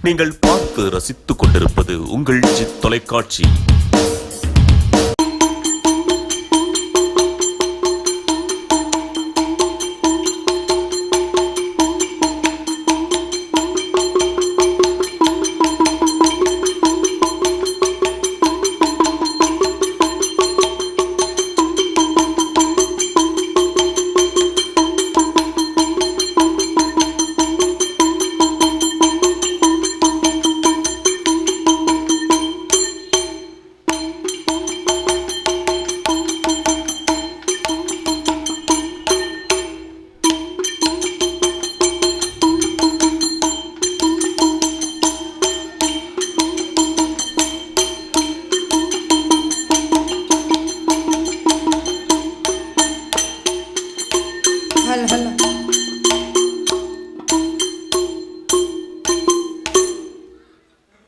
நீங்கள் பார்த்து ரசித்துக் கொண்டிருப்பது உங்கள் ஜித் தொலைக்காட்சி.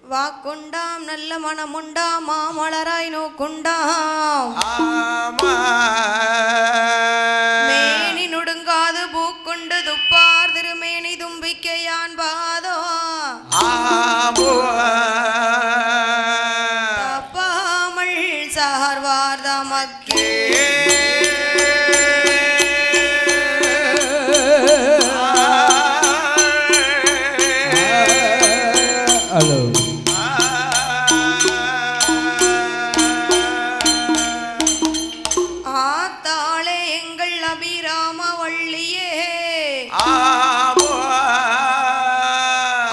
வாக்குண்டாம் நல்ல மனமுண்டாம் மாமலராய் நோக்குண்டாம் மேனி நுடுங்காது பூக்குண்டு துப்பார் திருமேனி தும்பிக்கையான் பாதோ தப்பாமல் சார்வார் தமக்கே ஆத்தாளே எங்கள் அபிராம வள்ளியே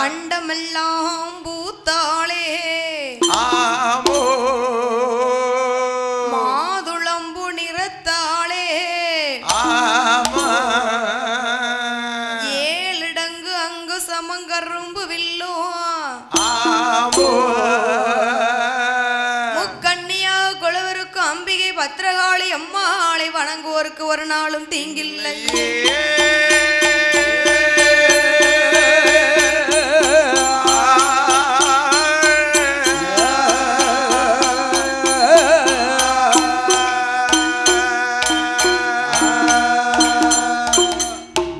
அண்டமெல்லாம் பூத்தாளே மாதுளம்பு நிறத்தாளே ஏழிடங்கு அங்கு சமங்கரும்பு வில்லும் முக்கண்ணியாக கொளவருக்கு அம்பிகை பத்திரகாளி அம்மாளை வணங்குவோருக்கு ஒரு நாளும் தீங்கில்லை.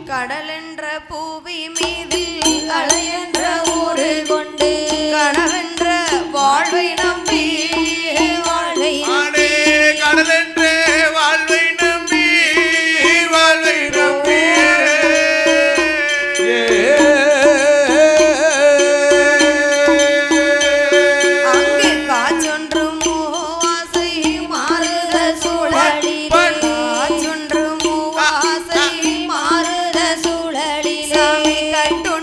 கடலென்ற பூவி மீதில் அலையென்ற ஊரு கொண்டு கனவென்ற வாழ்வை நம்பி வாழ்வை கடலென்ற வாழ்வை நம்பி வாழ்வை நம்பி அங்கே காற்றொன்று மூவாசை மாறுத சூழலிலே காற்றொன்று மூவாசை மாறுத சூழலிலே கட்டுண்டு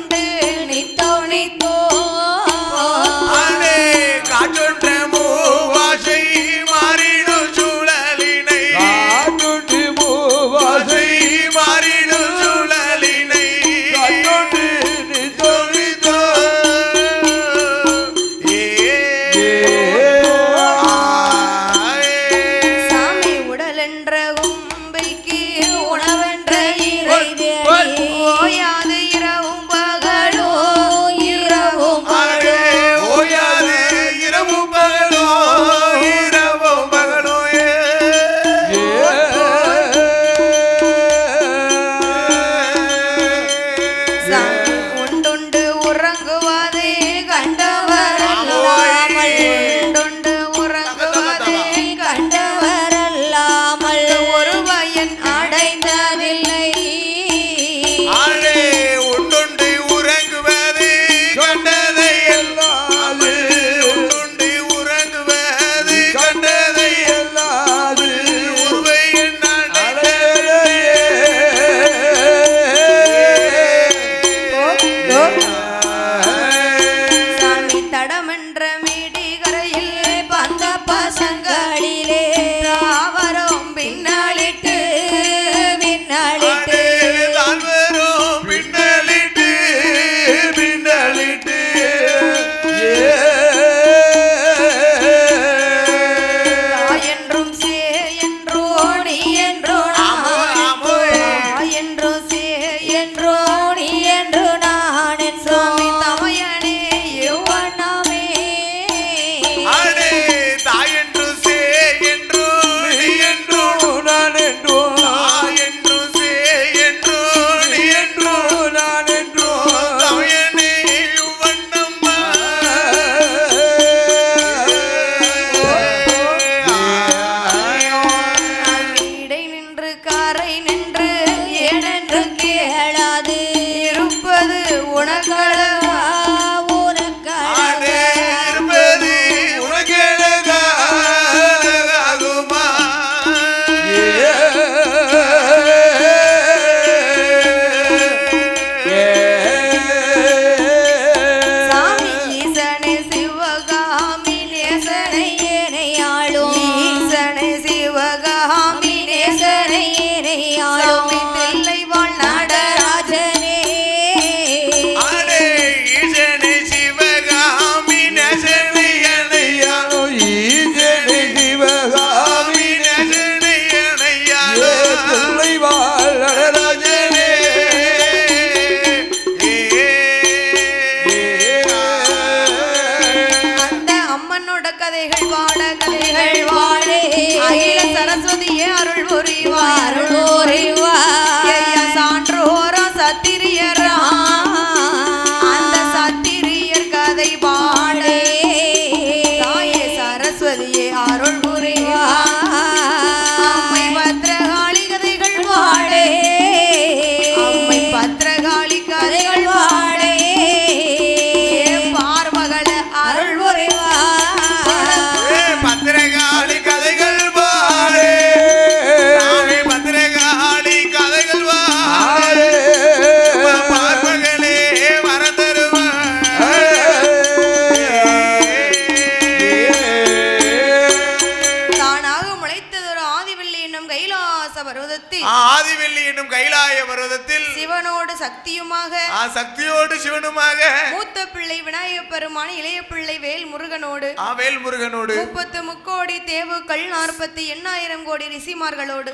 சக்தியோடு சிவனுமாக மூத்த பிள்ளை விநாயக பெருமான், இளைய பிள்ளை வேல் முருகனோடு, வேல் முருகனோடு 30 முக்கோடி தேவுக்கள், 48,000 கோடி ரிஷிமார்களோடு,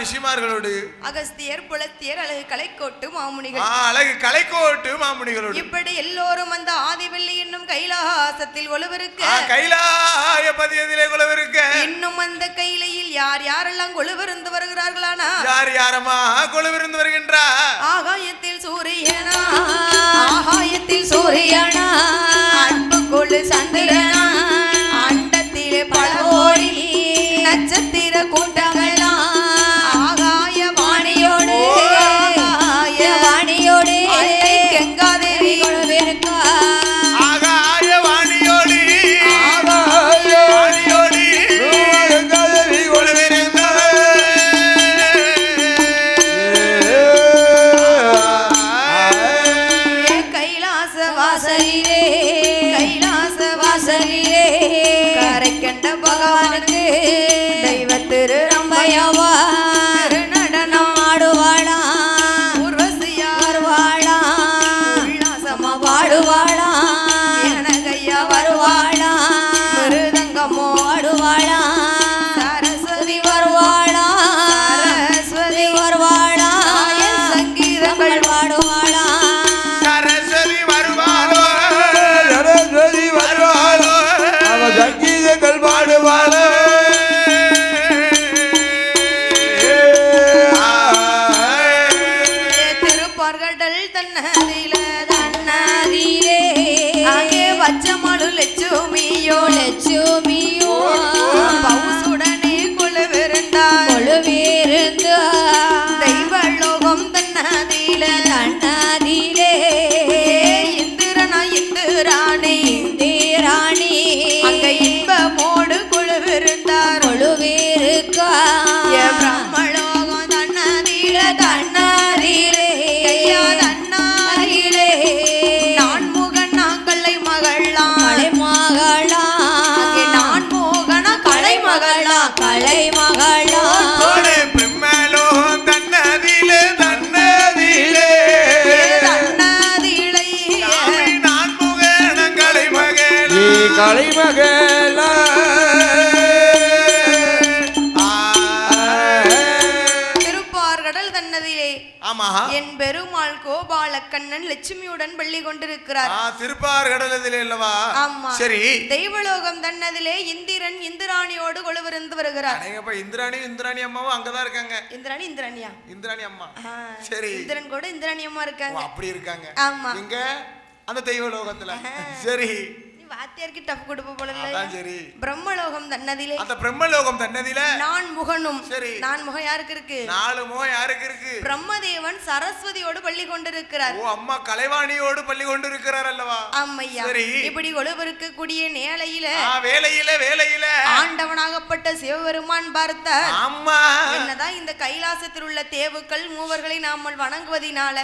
ரிஷிமார்களோடு, அகஸ்தியர், புலத்தியர், அழகு கலைக்கோட்டு மாமுனிகள், அழகு கலைக்கோட்டு மாமுனிகளோடு, இப்படி எல்லோரும் அந்த ஆதிவெள்ளி என்னும் கைலாசத்தில் கொலுவிருக்க, கைலாய பதியத்திலே கொலுவிருக்க, இன்னும் அந்த கைலையில் யார் யாரெல்லாம் கொலுவிருந்து வருகிறார்களானா, யார் யாரம்மா கொலுவிருந்து வருகின்றார்? ஆகாயத்தில் சூரியனா, ஆகாயத்தில் சூரியனா, அன்பு கொழு சந்திரனா, அண்டத்திலே பல கோடி நட்சத்திர கூட்டங்களா, ஆகாய வாணியோடு, ஆகாய வாணியோடு கங்காதேவி கொலுவிருக்கா, ஆகாய வாணியோடு, ஆகாய வாணியோடு கங்காதேவி கொலுவிருக்கா. வாசலிலே, கைலாச வாசலிலே, கரை கண்ட பகவானுக்கு தெய்வ திரு ரம்பையாவா நடனம் ஆடுவாளா, ஊர்வசியா வருவாளா, உல்லாசமா பாடுவாளா, எனகையா வருவாளா, மிருதங்கமோ ஆடுவாளா, சரஸ்வதி வருவாளா, சரஸ்வதி வருவாளா, சங்கீதங்கள் பாடுவாளா, சங்கீதங்கள் பாடுவாள. திருப்பார்கடல் தன்னதில தன்னதிலே, அங்கே வச்சமழு லட்சுமியோ லட்சுமியோ, பவுசுடனே கொலுவிருந்தார் கொலுவிருந்தா, தெய்வலோகம் தன்னதில தன்னதிலே, இந்திரனா இந்திராணி இந்திராணி, அங்க இன்பமோடு கொலுவிருந்தார் கொலுவிருக்கா, பிரம்மலோகம் தன்னதில தன்னதிலே, தன்னாரிலே, நான்முகன் கலை மகளா, கலை மகளா, நான்முகன கலை மகளா, கலை மகளா, பிரம்மலோகம் தன்னதிலே தன்னதிலே, தன்னதிலே, நான்முகன கலை மகளா, கலை மகளா. திருப்பார்கடல் தன்னதிலே என் பெருமாள் கோபாலக்கண்ணன் லட்சுமியுடன் பள்ளி கொண்டிருக்கிறார். திருப்பார்கடலிலே அல்லவா? ஆமா. சரி. தெய்வலோகம் தன்னதிலே இந்திரன் இந்திராணியோடு கொலுவிருந்து வருகிறார். இந்திராணி அம்மாவும் அங்கதான் இருக்காங்க. இந்திராணியா? இந்திராணி அம்மா. சரி. இந்திரன் கூட இந்திராணி அம்மா இருக்காங்க. அப்படி இருக்காங்க. ஆமா. இங்க அந்த தெய்வலோகத்துல. சரி. வாத்தியாருக்கு டஃப் கொடுப்ப போல இல்ல. அதான் சரி. பிரம்மலோகம் தன்னதிலே, அந்த பிரம்மலோகம் தன்னதிலே நான் முகனும். சரி. நான் முகம் யாருக்கு இருக்கு? 4 முகம் யாருக்கு இருக்கு? பிரம்மதேவன் சரஸ்வதியோடு பள்ளி கொண்டிருக்கிறார். ஓ, அம்மா கலைவாணியோடு பள்ளி கொண்டிருக்கிறார் அல்லவா? ஆமையா. சரி. இப்படி ஒளிவருக்கு கூடிய நேலையில வேலையில ஆண்டவனாகப்பட்ட சிவபெருமான் பார்த்தார். அம்மா, என்னதான் இந்த கைலாசத்தில் உள்ள தேவுக்கள் மூவர்களை நாம வணங்குவதினால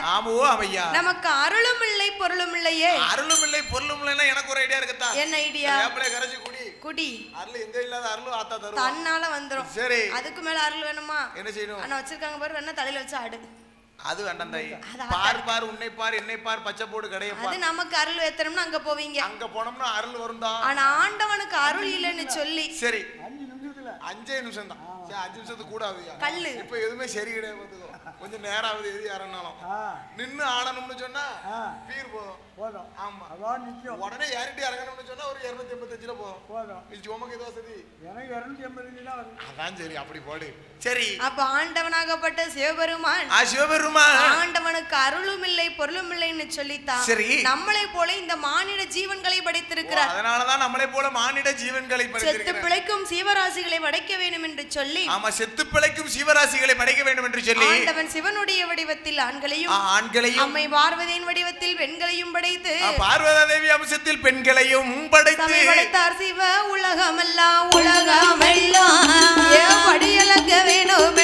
நமக்கு அருளும் இல்லை பொருளும் இல்லையே. அருளும் இல்லை பொருளும் இல்லைன்னா எனக்கு ஒரு ஐடியா இருக்கு. என்ன ஐடியா? கரைச்சி குடி. அருள் எங்க இல்லாத அருள் ஆத்தா தரும். தன்னால வந்துரும். சரி. அதுக்கு மேல அருள் வேணுமா? என்ன செய்யணும்? அண்ணா வச்சிருக்காங்க பாரு, வேணா தலையில வச்சு ஆடு. அது வேண்டாம் தாய். பார் உன்னை பார் என்னை பார் பச்சை போடு கடையப்பா. அது நமக்கு அருள் ஏத்தணும்னா அங்க போவீங்க. அங்க போனோம்னா அருள் வரும்டா. ஆனா ஆண்டவனுக்கு அருள் இல்லைன்னு சொல்லி. சரி. 5 நிமிஷம் தான். 5 நிமிஷத்துக்கு கூட ஆகுது. கல்லு. இப்ப எதுவுமே சரி கிடையாது. கொஞ்சம் நேரம் ஆகுது. எது யாரனாலும் நின்னு ஆடணும்னு சொன்னா பீர் போதும். ஆமா. அதான் நிக்கும். உடனே யார்கிட்ட இறங்கணும்னு சொன்னா ஒரு 285ல போதும். நீ ஜோமக்கு ஏதோ வசதி. எனக்கு 285 தான் வருது. அதான் சரி, அப்படி போடு. சரி. அப்ப ஆண்டவனாகப்பட்ட சிவபெருமான் ஆண்டவனுக்கு அருளும் இல்லை பொருளும் இல்லைன்னு சொல்லித்தான் சரி நம்மளை போல இந்த மானிட ஜீவன்களை படைத்திருக்கிறார். அதனாலதான் நம்மளை போல மானிட ஜீவன்களை படைத்திருக்கிறார். செத்து பிழைக்கும் சீவராசிகளை படைக்க வேண்டும் என்று சொல்லி. ஆமா, செத்து பிழைக்கும் சீவராசிகளை படைக்க வேண்டும் என்று சொல்லி ஆண்டவன் சிவனுடைய வடிவத்தில் ஆண்களையும் அம்மை பார்வதியின் வடிவத்தில் பெண்களையும் படைத்து பார்வதி தேவி அம்சத்தில் பெண்களையும் படைத்தார். சிவ உலகமெல்லாம் படியலங்க வேணும்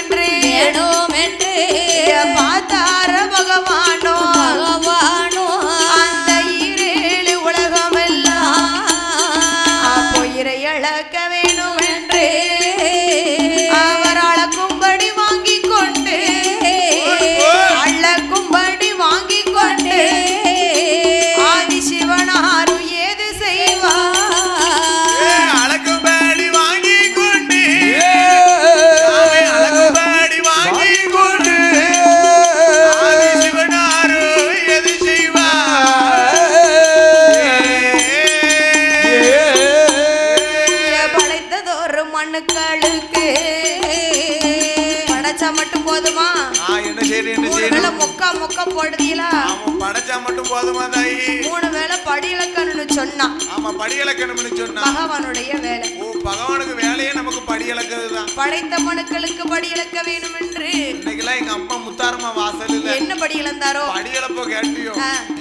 என்று பார்த்தார பகவானோ அந்த 7 உலகமெல்லாம் பொயிரை அழக்க வேணும் என்று அவர் அழக்கும்படி வாங்கி கொண்டு அழக்கும்படி வாங்கி கொண்டு படிச்சா மட்டும் போதுமா தாயி? 3 வேளை படி இலக்கணும்னு சொன்னா. ஆமா, படி இலக்கணும்னு சொன்னா பகவானுடைய வேலை. ஓ, பகவானுக்கு வேலையே நமக்கு படி இலக்குறதுதான். படைத்த மனுக்களுக்கு படி இலக்க வேணும் என்று இன்னைக்கெல்லாம் எங்க அம்மா முத்தாரமா வாசல்ல என்ன படி இழந்தாரோ படி இழப்போ கேட்டியோ?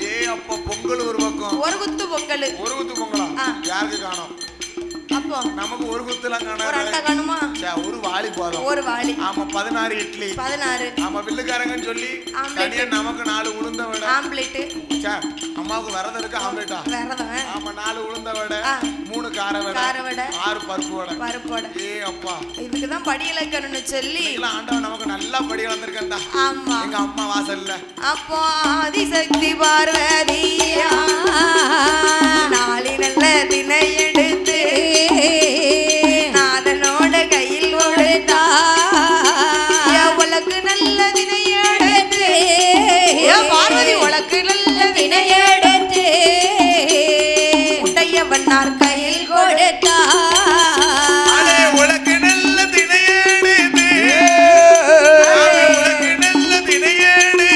ஏ அப்பா, பொங்கல் ஒரு பக்கம், ஒரு குத்து பொங்கல். ஒரு குத்து பொங்கலா? யாருக்கு காணோம்? அப்போ நமக்கு ஒரு குத்துலாம் காணாது. ஒரு அண்டை காணுமா? ஒரு வாளி போதும். ஒரு வாளி. ஆமா, 16 இட்லி. 16. ஆமா, வில்லுக்காரங்கன்னு சொல்லி தனியா நமக்கு 4 உளுந்த வடை. ஆம்லெட். அம்மாவுக்கு விரதம் இருக்கு, ஆம்லெட்டா? விரதம். ஆமா, 4 உளுந்த வடை, 3 கார வடை, 6 பருப்பு வடை. ஏ அப்பா, இதுக்கு தான் படி இலக்கணும்னு சொல்லி ஆண்டவன் நமக்கு நல்லா படி வளர்ந்திருக்கா. ஆமா, எங்க அம்மா வாசல்ல. அப்போ ஆதிசக்தி பார்வதியா நாளி நல்ல தினை எடுத்து நாதனோட கையில் கொடுத்தா. உலக்கு நல்ல தினை எடுத்து பார்வதி உலக்கு நல்ல தினை எடுத்து உடையவனார் கையில் கொடுத்தா. உலக்கு நல்ல தினை எடுத்து, உலக்கு நல்ல தினை எடுத்து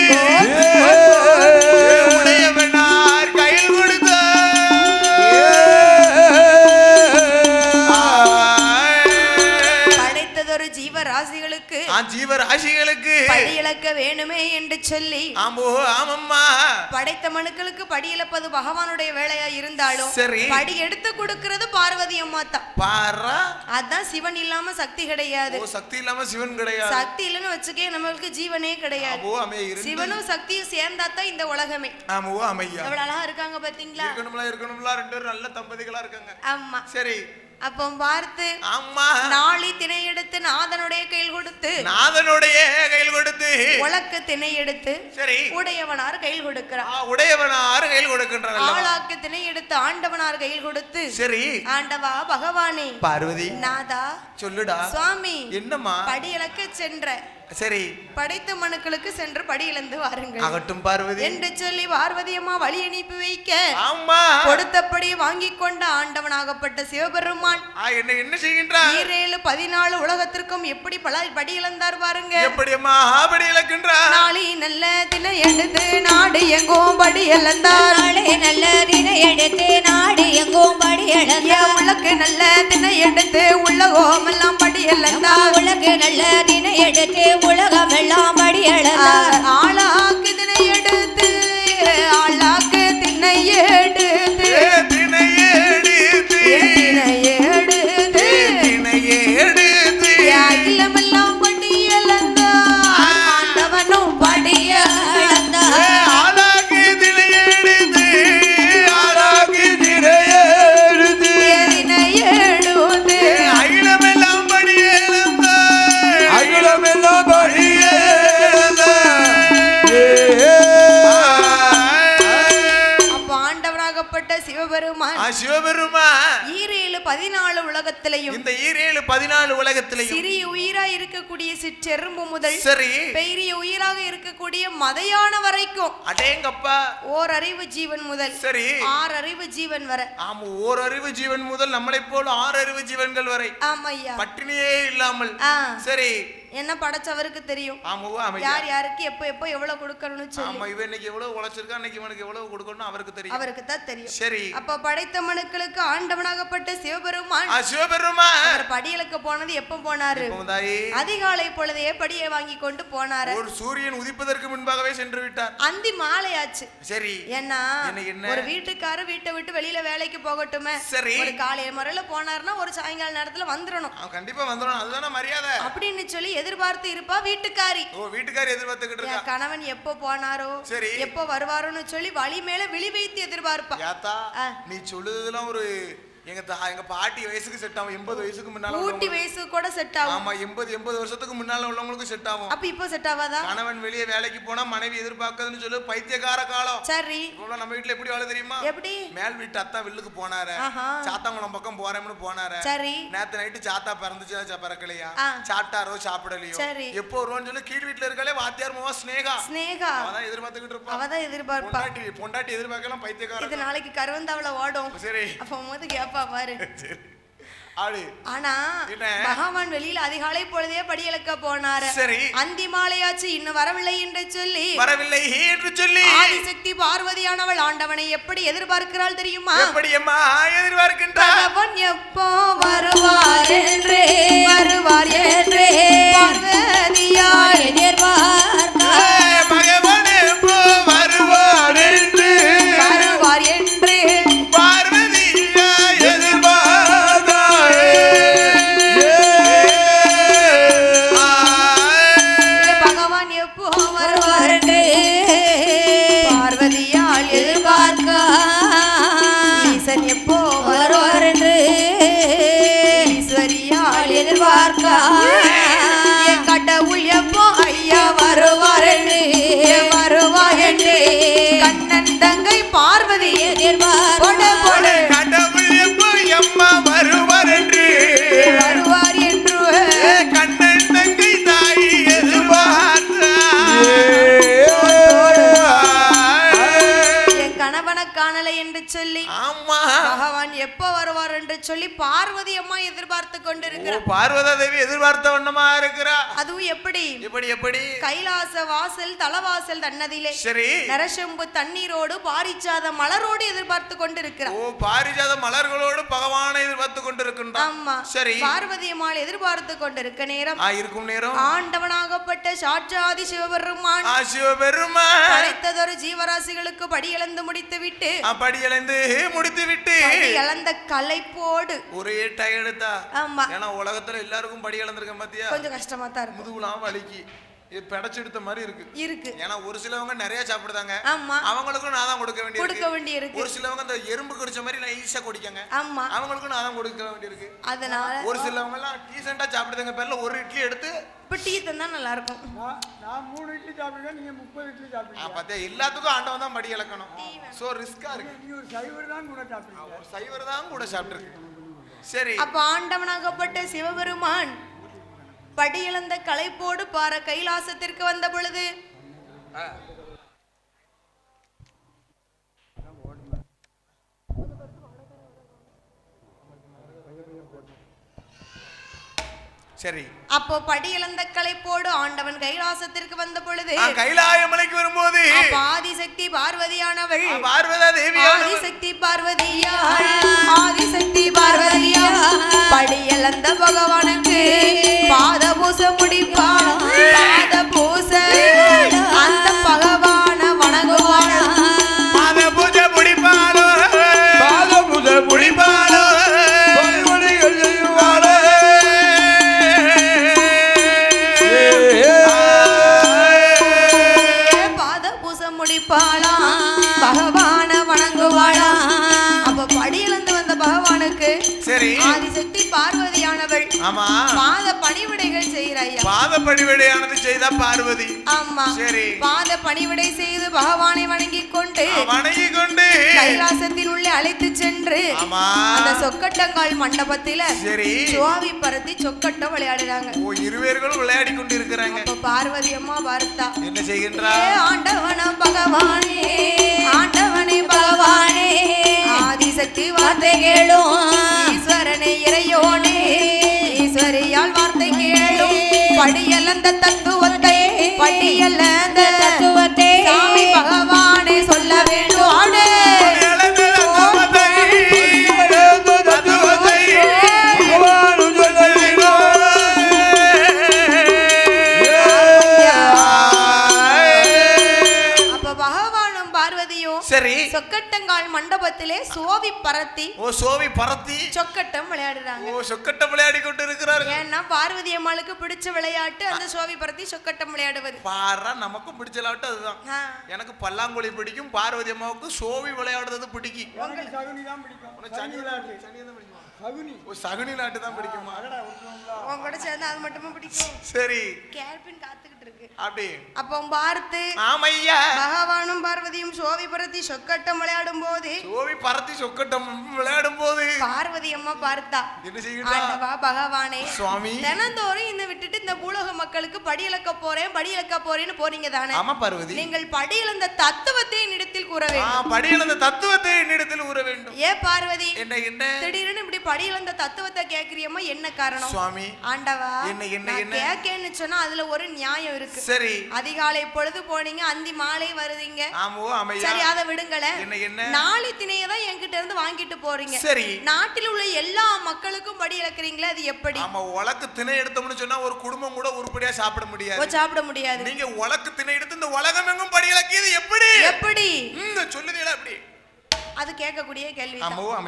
உடையவனார் கையில் கொடுத்தா. ஜீவராசிகளுக்கு ஜீவராசிகளுக்கு படி இழக்க வேணுமே என்று சொல்லி ஆமம்மா படைத்த மனுக்களுக்கு படி இழப்பது பகவானுடைய வேலையா இருந்தாலும் சரி, படி எடுத்து கொடுக்கிறது பார்வதி அம்மா தான். பாரா, அதான் சிவன் இல்லாம சக்தி கிடையாது. சக்தி இல்லாம சிவன் கிடையாது. சக்தி இல்லைன்னு வச்சுக்கே நம்மளுக்கு ஜீவனே கிடையாது. சிவனும் சக்தியும் சேர்ந்தாதான் இந்த உலகமே. எவ்வளவு அழகா இருக்காங்க பாத்தீங்களா? இருக்கணும்ல, 2 பேரும் நல்ல தம்பதிகளா இருக்காங்க. ஆமா, சரி. அப்போ பார்த்து அம்மா நாளி திணை எடுத்து நாதனுடைய கையில் கொடுத்து உலக்கு திணை எடுத்து சரி உடையவனார் கையில் கொடுக்கிறார். உடையவனார் கையில் கொடுக்கின்றார். ஆளாக்கு திணை எடுத்து ஆண்டவனார் கையில் கொடுத்து சரி ஆண்டவா பகவானே பார்வதி நாதா சொல்லுடா சுவாமி, என்னம்மா படி இழக்க சென்ற சரி படைத்த மனுக்களுக்கு சென்று படி இழந்து வாருங்கள் ஆகட்டும் பார்வதி என்று சொல்லி பார்வதி அம்மா வழி அனுப்பி வைக்க அம்மா கொடுத்தபடி வாங்கி கொண்ட ஆண்டவனாகப்பட்ட சிவபெருமான் என்ன செய்கின்றார்? 14 உலகத்திற்கும் எப்படி படி இழந்தார் பாருங்க. எப்படி அம்மா படி இழக்கின்றார்? நாளை நல்ல தினை எடுத்து நாடு எங்கும் படி இழந்தார். நாளை நல்ல தினை எடுத்து நாடு எங்கும் படி இழந்தார். உலக்கு நல்ல தினை எடுத்து உலகம் எல்லாம் படி இழந்தார். உலகு நல்ல தினை எடுத்து உலகம் எல்லாம் படி இழந்தார். ஆளாக்கு தினை எடுத்து ஆளாக்கு தினை எடுத்து தினை எடுத்து தினை எடுத்து தினை எடுத்து அகிலமெல்லாம் படி இழந்தார். ஆண்டவனும் படி இழந்தார். ஆளாக்கு தினை எடுத்து ஆளாக்கு தினை எடுத்து தினை எடுத்து அகிலமெல்லாம் படி இழந்தார். அகிலமெல்லாம் படி சிவபெருமான் 14 உலகத்திலையும் இந்த 14 உலகத்திலையும் சிறிய உயிரா இருக்கக்கூடிய சிற்றெரும்பு முதல் சரி பெரிய உயிராக இருக்கக்கூடிய மதையான வரைக்கும் அடேங்கப்பா ஓரறிவு ஜீவன் முதல் சரி 6 அறிவு ஜீவன் வரை. ஆமா, ஓரறிவு ஜீவன் முதல் நம்மளை போல 6 அறிவு ஜீவன்கள் வரை. ஆமையா, பட்டினியே இல்லாமல். சரி, என்ன படைச்சவருக்கு தெரியும் யார் யாருக்கு எப்ப எப்ப எவ்வளவு கொடுக்கணும்னு சொல்லி. ஆமா, இவன் இன்னைக்கு எவ்வளவு உழைச்சிருக்கா, இன்னைக்கு இவனுக்கு எவ்வளவு கொடுக்கணும் அவருக்கு தெரியும். அவருக்கு தான் தெரியும். சரி, அப்ப படைத்த மனுக்களுக்கு ஆண்டவனாகப்பட்ட சிவபெருமான் அவர் படியலுக்கு போனது எப்ப போனாரு? அதிகாலை பொழுதே படியை வாங்கி கொண்டு போனாரு. ஒரு சூரியன் உதிப்பதற்கு முன்பாகவே சென்று விட்டார். அந்தி மாலையாச்சு. சரி, ஏன்னா ஒரு வீட்டுக்காரர் வீட்டை விட்டு வெளியில வேலைக்கு போகட்டுமே. சரி, ஒரு காலையில முறையில போனாருன்னா ஒரு சாயங்கால நேரத்துல வந்துடணும். கண்டிப்பா வந்துடணும், அதுதானே மரியாதை அப்படின்னு சொல்லி எதிர்பார்த்து இருப்பா வீட்டுக்காரி. வீட்டுக்காரி எதிர்பார்த்துக்கிட்டு இருக்கா. கணவன் எப்போ போனாரோ எப்போ வருவாரோன்னு சொல்லி வழி மேல விழி வைத்து எதிர்பார்ப்பா. நீ சொல்லுதெல்லாம் ஒரு எங்க பாட்டி வயசுக்கு செட் ஆகும். 80 வயசுக்கு முன்னால ஊட்டி வயசுக்கு கூட செட் ஆகும். ஆமா, 80 வருஷத்துக்கு முன்னால உள்ளவங்களுக்கு செட் ஆகும். அப்ப இப்போ செட் ஆகாதா? கணவன் வெளியே வேலைக்கு போனா மனைவி எதிர்பார்க்கறதுன்னு சொல்லு பைத்தியக்கார காலம். சரி, நம்ம வீட்ல எப்படி வாழ தெரியுமா? எப்படி? மேல் வீட்டு அத்தா வில்லுக்கு போனாரு, சாத்தாங்குளம் பக்கம் போறேன்னு போனாரு. சரி, நேத்து நைட்டு சாத்தா பிறந்துச்சா பிறக்கலையா, சாப்பிட்டாரோ சாப்பிடலையோ, எப்போ வருவான்னு சொல்லி கீழ் வீட்டுல இருக்காளே வாத்தியார் மாவா ஸ்னேகா அவதான் எதிர்பார்த்துக்கிட்டு இருப்பா. அவதான் எதிர்பார்ப்பா. பொண்டாட்டி எதிர்பார்க்கலாம் பைத்தியக்கார. இது நாளைக்கு கருவந்தாவுல ஓடும். சரி, அப்ப போது கேப்பா பாரு. ஆனா பகவான் வெளியில அதிகாலை பொழுதே படியெழுக்க போனாரு. சரி. அந்தி மாலையாச்சு இன்னும் வரவில்லை என்று சொல்லி ஆதிசக்தி பார்வதியானவள் ஆண்டவனை எப்படி எதிர்பார்க்கிறாள் தெரியுமா? எப்படி அம்மா எதிர்பார்க்கின்றாள்? பகவான் எப்போ வருவார் என்று பார்வதியால் எதிர்பார்த்தாள். பகவான் எப்போ வருவார் என்று பார்வதியா எதிர்பார்த்தாள். பகவான் எப்போ வருவார் என்று பார்வதியால் எதிர்பார்க்க ஈசன் எப்போ வருவார் என்று ஈஸ்வரியால் எதிர்பார்க்க கடவுள் எப்போ ஐயா வருவார் என்று கண்ணன் தங்கை பார்வதி எதிர்பார்க்க கடவுள் எப்போ அம்மா வருவார் என்று கண்ணன் தங்கை தாய் கணவன காணலை என்று சொல்லி பகவான் எப்ப வருவார் என்று சொல்லி பார்வதி அம்மா எதிர்பார்த்து கொண்டிருக்கிறார். பார்வதா தேவி எதிர்பார்த்த வண்ணமா இருக்கிறா. அதுவும் எப்படி எப்படி கைலாச வாசல் தலவாசல் தன்னதிலே சரி நரசம்பு தண்ணீரோடு பாரிஜாத மலரோடு எதிர்பார்த்து கொண்டிருக்கிறார். பாரிஜாத மலர்களோடு பகவானை எதிர்பார்த்து கொண்டிருக்கின்றார். ஆமா சரி பார்வதி அம்மாள் எதிர்பார்த்து கொண்டிருக்க நேரம் இருக்கும் நேரம் ஆண்டவனாகப்பட்ட சாட்சாதி சிவபெருமான் படைத்ததொரு ஜீவராசிகளுக்கு படியளந்து முடித்துவிட்டு இழந்த களைப்போடு ஒரே டயர்டுதா. ஆமா ஏன்னா உலகத்துல எல்லாருக்கும் படி இழந்திருக்கேன் பாத்தியா, கொஞ்சம் கஷ்டமா தான் இருக்கு. முதுகுலாம் வலிக்கு பெடச்செடுத்த மாதிரி இருக்கு. ஏன்னா ஒரு சிலவங்க நிறைய சாப்பிடுதாங்க. ஆமா அவங்களுக்கும் நான் தான் கொடுக்க வேண்டிய இருக்கு. ஒரு சிலவங்க இந்த எறும்பு கடிச்ச மாதிரி நான் ஈஸியா குடிக்கங்க. ஆமா அவங்களுக்கும் நான் தான் கொடுக்க வேண்டியிருக்கு. அதனால ஒரு சிலவங்க எல்லாம் டீசென்ட்டா சாப்பிடுதாங்க. பேர்ல ஒரு இட்லி எடுத்து இப்ப டீ தந்தா நல்லா இருக்கும். நான் 3 இட்லி சாப்பிடுவேன், நீங்க 30 இட்லி சாப்பிடுவீங்க. பாத்தே எல்லாத்துக்கும் ஆண்டவன் தான் படி இழக்கணும். சோ ரிஸ்கா இருக்கு. நீ ஒரு சைவர் தான் கூட சாப்பிடுவீங்க. ஒரு சைவர் தான் கூட சாப்பிட்டுருக்கு. சரி அப்ப ஆண்டவனாகப்பட்ட சிவபெருமான் படி இழந்த களைப்போடு பார கைலாசத்திற்கு வந்த பொழுது சரி அப்போ படி இழந்த களைப்போடு ஆண்டவன் கைலாசத்திற்கு வந்த பொழுது கைலாய மலைக்கு வரும்போது ஆதிசக்தி பார்வதியானவள் ஆதிசக்தி பார்வதியா படி இழந்த பகவானுக்கு பாத பூச முடிப்பாள். பாத பூச அந்த பகவான வணங்குவாள். பாத பூஜை முடிப்பாளோ பாத பூஜை முடிப்பாளோ பாத பூச முடிப்பாளா பகவான வணங்குவாளா. அப்ப படி இழந்து வந்த பகவானுக்கு சரி ஆதிசக்தி பார்வதியானவள் ஆமா பாத பணிவிடைகள் செய்கிறாயா. பாத பணிவிடையானது செய்த பார்வதி. ஆமா சரி பாத பணிவிடை செய்து பகவானை வணங்கிக் கொண்டு கைலாசத்தில் உள்ளே அழைத்து சென்று அந்த சொக்கட்டங்கால் மண்டபத்தில சரி சுவாவி பரத்தி சொக்கட்டம் விளையாடுறாங்க. இருவேர்களும் விளையாடி கொண்டு இருக்கிறாங்க. அப்ப பார்வதி அம்மா பார்த்தா என்ன செய்கின்றா? ஆண்டவன பகவானே ஆண்டவனே பகவானே ஆதிசக்தி வார்த்தை கேளும் ஈஸ்வரனே இறையோனே ஈஸ்வரியால் வார்த்தை கேளும் படியலந்த தத்துவத்தை சாமி பகவானே சொல்ல வேண்டும். சரி சொக்கட்டங்கால் மண்டபத்திலே சோவி பரத்தி சொக்கட்டம் விளையாடுறாங்க. சொக்கட்டம் விளையாடி கொண்டு இருக்கிறார். ஏன்னா பார்வதி அம்மாளுக்கு பிடிச்ச விளையாட்டு அந்த சோவி பரத்தி சொக்கட்டம் விளையாடுவது. பாரா நமக்கும் பிடிச்ச விளையாட்டு அதுதான். எனக்கு பல்லாங்குழி பிடிக்கும், பார்வதி அம்மாவுக்கு சோவி விளையாடுறது பிடிக்கும். சகுனி தான் பிடிக்கும். சகுனி நாட்டு தான் பிடிக்குமா? உங்களோட சேர்ந்து அது மட்டுமே பிடிக்கும். சரி கேர்பின் காத்துக்கிட்டு இருக்கு. அப்படி அப்போ பார்த்து ஆமையா பகவானும் பார்வதியும் சோவி பரத்தி சொக்கட்டம் விளையாடும் போது பார்வதி அம்மா பார்த்தா என்ன செய்யறா? ஆண்டவா பகவானே சுவாமி தினந்தோறும் இந்த விட்டுட்டு இந்த பூலோக மக்களுக்கு படி இழக்க போறேன்னு போறீங்க தானே? ஆமா பார்வதி. நீங்கள் படி இழந்த தத்துவத்தை என்னிடத்தில் ஊற வேண்டும். படி இழந்த தத்துவத்தை என்னிடத்தில் ஊற வேண்டும். ஏ பார்வதி, என்ன திடீர்னு இப்படி படி இழந்த தத்துவத்தை கேக்குறியம்மா, என்ன காரணம்? சுவாமி ஆண்டவா, என்ன கேக்கேன்னு சொன்னா அதுல ஒரு நியாயம் இருக்கு. சரி, அதிகாலை பொழுது போனீங்க, அந்தி மாலை வருதீங்க. சரி, அதை விடுங்களே. நாளை திணையை தான் என்கிட்ட இருந்து வாங்கிட்டு போறீங்க. சரி, நாட்டில் உள்ள எல்லா மக்களுக்கும் படி இழக்கிறீங்களே, அது எப்படி? ஆமா, உலக்கு திணை எடுத்தோம்னு சொன்னா ஒரு குடும்பம் கூட உருப்படியா சாப்பிட முடியாது. சாப்பிட முடியாது. நீங்க உலக்கு திணை எடுத்து இந்த உலகம் எங்கும் படி இழக்கியது எப்படி? எப்படி சொல்லுதீங்களா? அப்படி அது கேட்கக்கூடிய கேள்வி.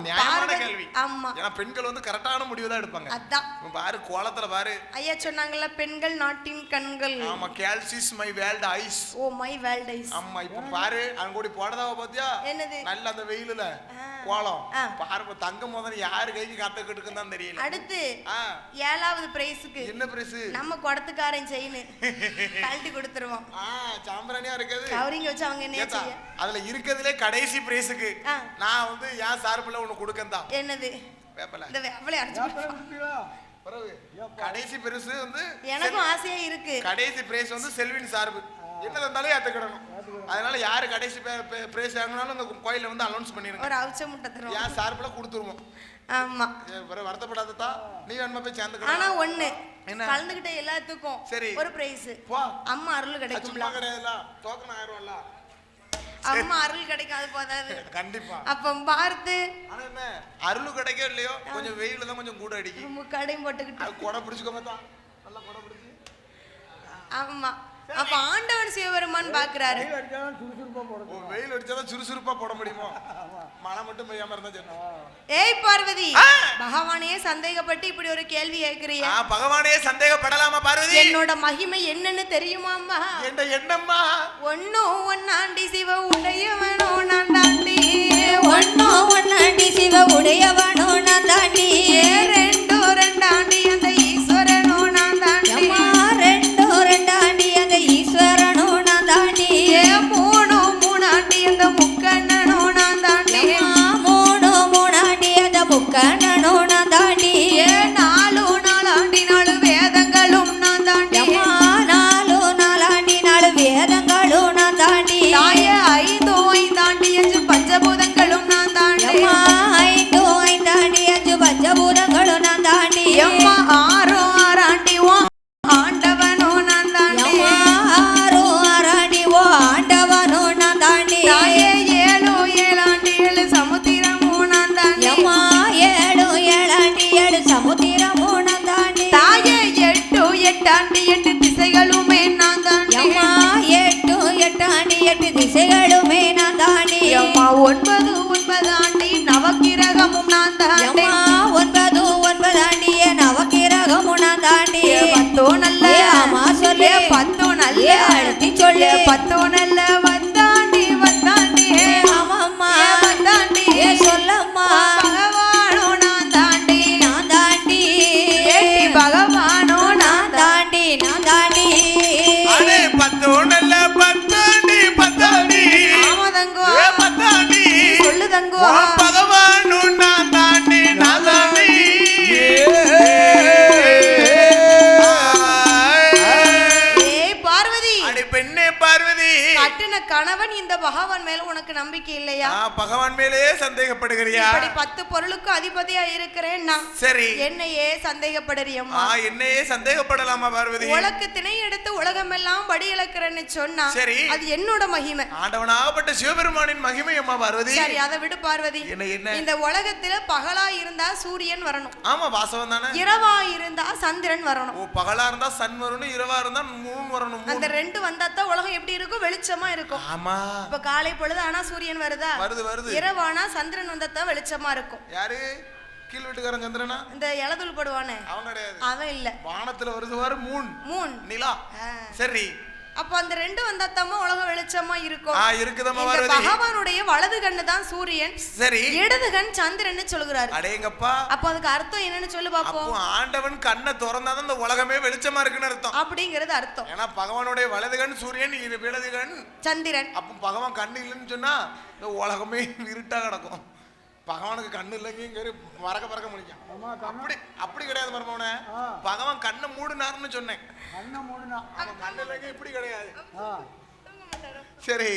நியாயமான கேள்வி. ஆமா, ஏன்னா பெண்கள் வந்து கரெக்டான முடிவு தான் எடுப்பாங்க. அதான் பாரு, கோலத்துல பாரு, ஐயா சொன்னாங்கல்ல, பெண்கள் நாட்டின் கண்கள். ஆமா, girls is my world eyes. Oh, my world eyes. ஆமா, இப்ப பாரு, அங்க கூடி போடதாவ பாத்தியா? என்னது? நல்ல அந்த வெயிலுல கோலம் பாரு, தங்க முதல்ல யாரு கைக்கு காத்துக்கிட்டு இருக்குன்னு தான் தெரியல. அடுத்து 7வது பிரைஸ்க்கு என்ன பிரைஸ்? நம்ம குடத்துக்காரன் செயின் கழட்டி கொடுத்துருவோம். சாம்பிராணியா இருக்குது, கவரிங் வச்சு அவங்க என்ன செய்ய? அதுல இருக்கிறதுலே கடைசி பிரைஸ்க்கு நான் வந்து ஏன் சார்புல ஒண்ணு கொடுக்கேன் தான். என்னது? வேப்பல. இந்த வேப்பலை அடிச்சு கடைசி பிரைஸ் வந்து எனக்கும் ஆசையா இருக்கு. கடைசி பிரைஸ் வந்து செல்வின் சார்பு. என்ன இருந்தாலும் ஏத்துக்கிடணும். அதனால யாரு கடைசி பிரைஸ் வாங்கினாலும் இந்த கோயில வந்து அனௌன்ஸ் பண்ணிருங்க. ஒரு அவுச்ச முட்டை தருவோம். ஏன் சார்புல கொடுத்துருவோம். ஆமா, வருத்தப்படாததா, நீ வேணுமா போய் சேர்ந்துக்கலாம். ஆனா ஒண்ணு, கலந்துகிட்ட எல்லாத்துக்கும் சரி ஒரு பிரைஸ். அம்மா அருள் கிடைக்கும்ல? கிடையாதுல, டோக்கன் 1000 ரூபாய்ல அம்மா அருள் கிடைக்காது போதாது. கண்டிப்பா. அப்ப பார்த்து ஆனா என்ன அருள் கிடைக்கோ இல்லையோ, கொஞ்சம் வெயில தான் கொஞ்சம் கூட அடிக்கும். முக்காடையும் போட்டுக்கிட்டு கொடை பிடிச்சுக்கோங்க தான், நல்லா கொடை பிடிச்சு. ஆமா, அப்ப ஆண்டவன் சிவபெருமான் பாக்குறாரு. வெயில் அடிச்சாதான் சுறுசுறுப்பா போட முடியுமோ? மழை மட்டும் பெய்யாம இருந்தா சரி. ஏய் பார்வதி, பகவானையே சந்தேகப்பட்டு இப்படி ஒரு கேள்வி கேக்குறிய? பகவானையே சந்தேகப்படலாமா பார்வதி? என்னோட மகிமை என்னன்னு தெரியுமாம்மா? என்னம்மா? ஒன்னாண்டி சிவ உடையவனோ நான் தாண்டி, ஒன்னாண்டி சிவ உடையவனோ நான் தாண்டி, ரெண்டாண்டி அந்த ஈஸ்வரனோ நான் தாண்டி, ரெண்டாண்டி அந்த ஈஸ்வரனோ நான் தாண்டி, மூணாண்டி அந்த முக்கண்ணனோ நான் தாண்டி, மூணாண்டி அந்த முக்கண்ணனோ நான் தாண்டி, நாலாண்டி 4 வேதங்களும் நான் தாண்டி, நாலாண்டி 4 வேதங்களும் நான் தாண்டி, 5 பஞ்சபூதங்களும் நான் தாண்டி, 5 பஞ்சபூதங்களும் நான் தாண்டி, 6 ஆண்டி ஆண்டவனோ நான் தாண்டி, 6 ஆண்டி ஓ ஆண்டவனோ நான் தாண்டி, 7 ஆண்டி 7 சமுத்திரமோ நான் தாண்டி, 7 ஆண்டி 7 சமுத்திரமோ நான் தாண்டி, 8 ஆண்டி 8 திசைகளுமே நான் தாண்டி, 8 ஆண்டி 8 திசைகளுமே நான் தாண்டி, 9 ஆண்டி நவக்கிரகமும் நான் தாண்டி, 9 ஆண்டி நவக்கிரகமும் நான் தாண்டி, 10 நல்ல ஆமா சொல்லு, 10 நல்ல அழுத்தி சொல்லு, 10 நல்ல வந்தாண்டி ஆமாம்மா வந்தாண்டி சொல்லம்மா, பகவானோ நான் தாண்டி, நான் தாண்டி பகவானோ நான் தாண்டி, நான் தாண்டி 10 நல்ல 10 ஆமதங்கோ பத்தாண்டி சொல்லுதங்கோ, பகவானோ நான் தாண்டி, நான் தாண்டி. பார்வதி, பெண்ணே பார்வதி, கட்டின கணவன் இந்த பகவான் மேல உனக்கு நம்பிக்கை இல்லையா? பகவான் மேலே சந்தேகப்படுகிறியா? இப்படி 10 பொருளுக்கு அதிபதியா இருக்கிறேன் நான். சரி, என்னையே சந்தேகப்படுறியம்மா? என்னையே சந்தேகப்படலாமா பார்வதி? உலக்கு திணை எடுத்து உலகமெல்லாம் படி இழக்கிறேன்னு சொன்னா சரி, அது என்னோட மகிமை, ஆண்டவனாகப்பட்ட சிவபெருமானின் மகிமை அம்மா பார்வதி. சரி, அதை விடு பார்வதி. என்ன இந்த உலகத்துல பகலா இருந்தா சூரியன் வரணும். ஆமா, வாசவம் தானே. இரவா இருந்தா சந்திரன் வரணும். பகலா இருந்தா சன் வரணும், இரவா இருந்தா மூன் வரணும். அந்த 2 வந்தாதான் உலகம் எப்படி இருக்கும்? வெளிச்சமா இருக்கும். ஆமா, இப்ப காலை பொழுது ஆனா சூரியன் வருதா? வருது. இரவானா சந்திரன் வந்தாதான் வெளிச்சமா இருக்கும். யாரு? கீழ் வீட்டுக்காரன் சந்திரனா? இந்த இளதுள் போடுவானே அவன் கிடையாது. அவன் இல்ல. வானத்துல வருது மூன் நிலா. சரி, அப்ப அந்த 2 வந்தாத்தமா உலகம் வெளிச்சமா இருக்கும். இருக்குதம்மா பார்வதி. பகவானுடைய வலது கண்ணு தான் சூரியன், சரி, இடது கண் சந்திரன் சொல்கிறாரு. அடேங்கப்பா, அப்ப அதுக்கு அர்த்தம் என்னன்னு சொல்லு பாப்போம். அப்போ ஆண்டவன் கண்ணை திறந்தாதான் இந்த உலகமே வெளிச்சமா இருக்குன்னு அர்த்தம். அப்படிங்கிறது அர்த்தம். ஏன்னா பகவானுடைய வலது கண் சூரியன், இடது கண் சந்திரன். அப்ப பகவான் கண்ணு இல்லைன்னு சொன்னா இந்த உலகமே இருட்டா கிடக்கும். பகவானுக்கு கண்ணு இல்லைங்க பறக்க முடியும். அப்படி கிடையாது மர்மவனே, பகவான் கண்ணை மூடினார்னு சொன்னேன். கண்ணு இல்லைங்க இப்படி கிடையாது. சரி,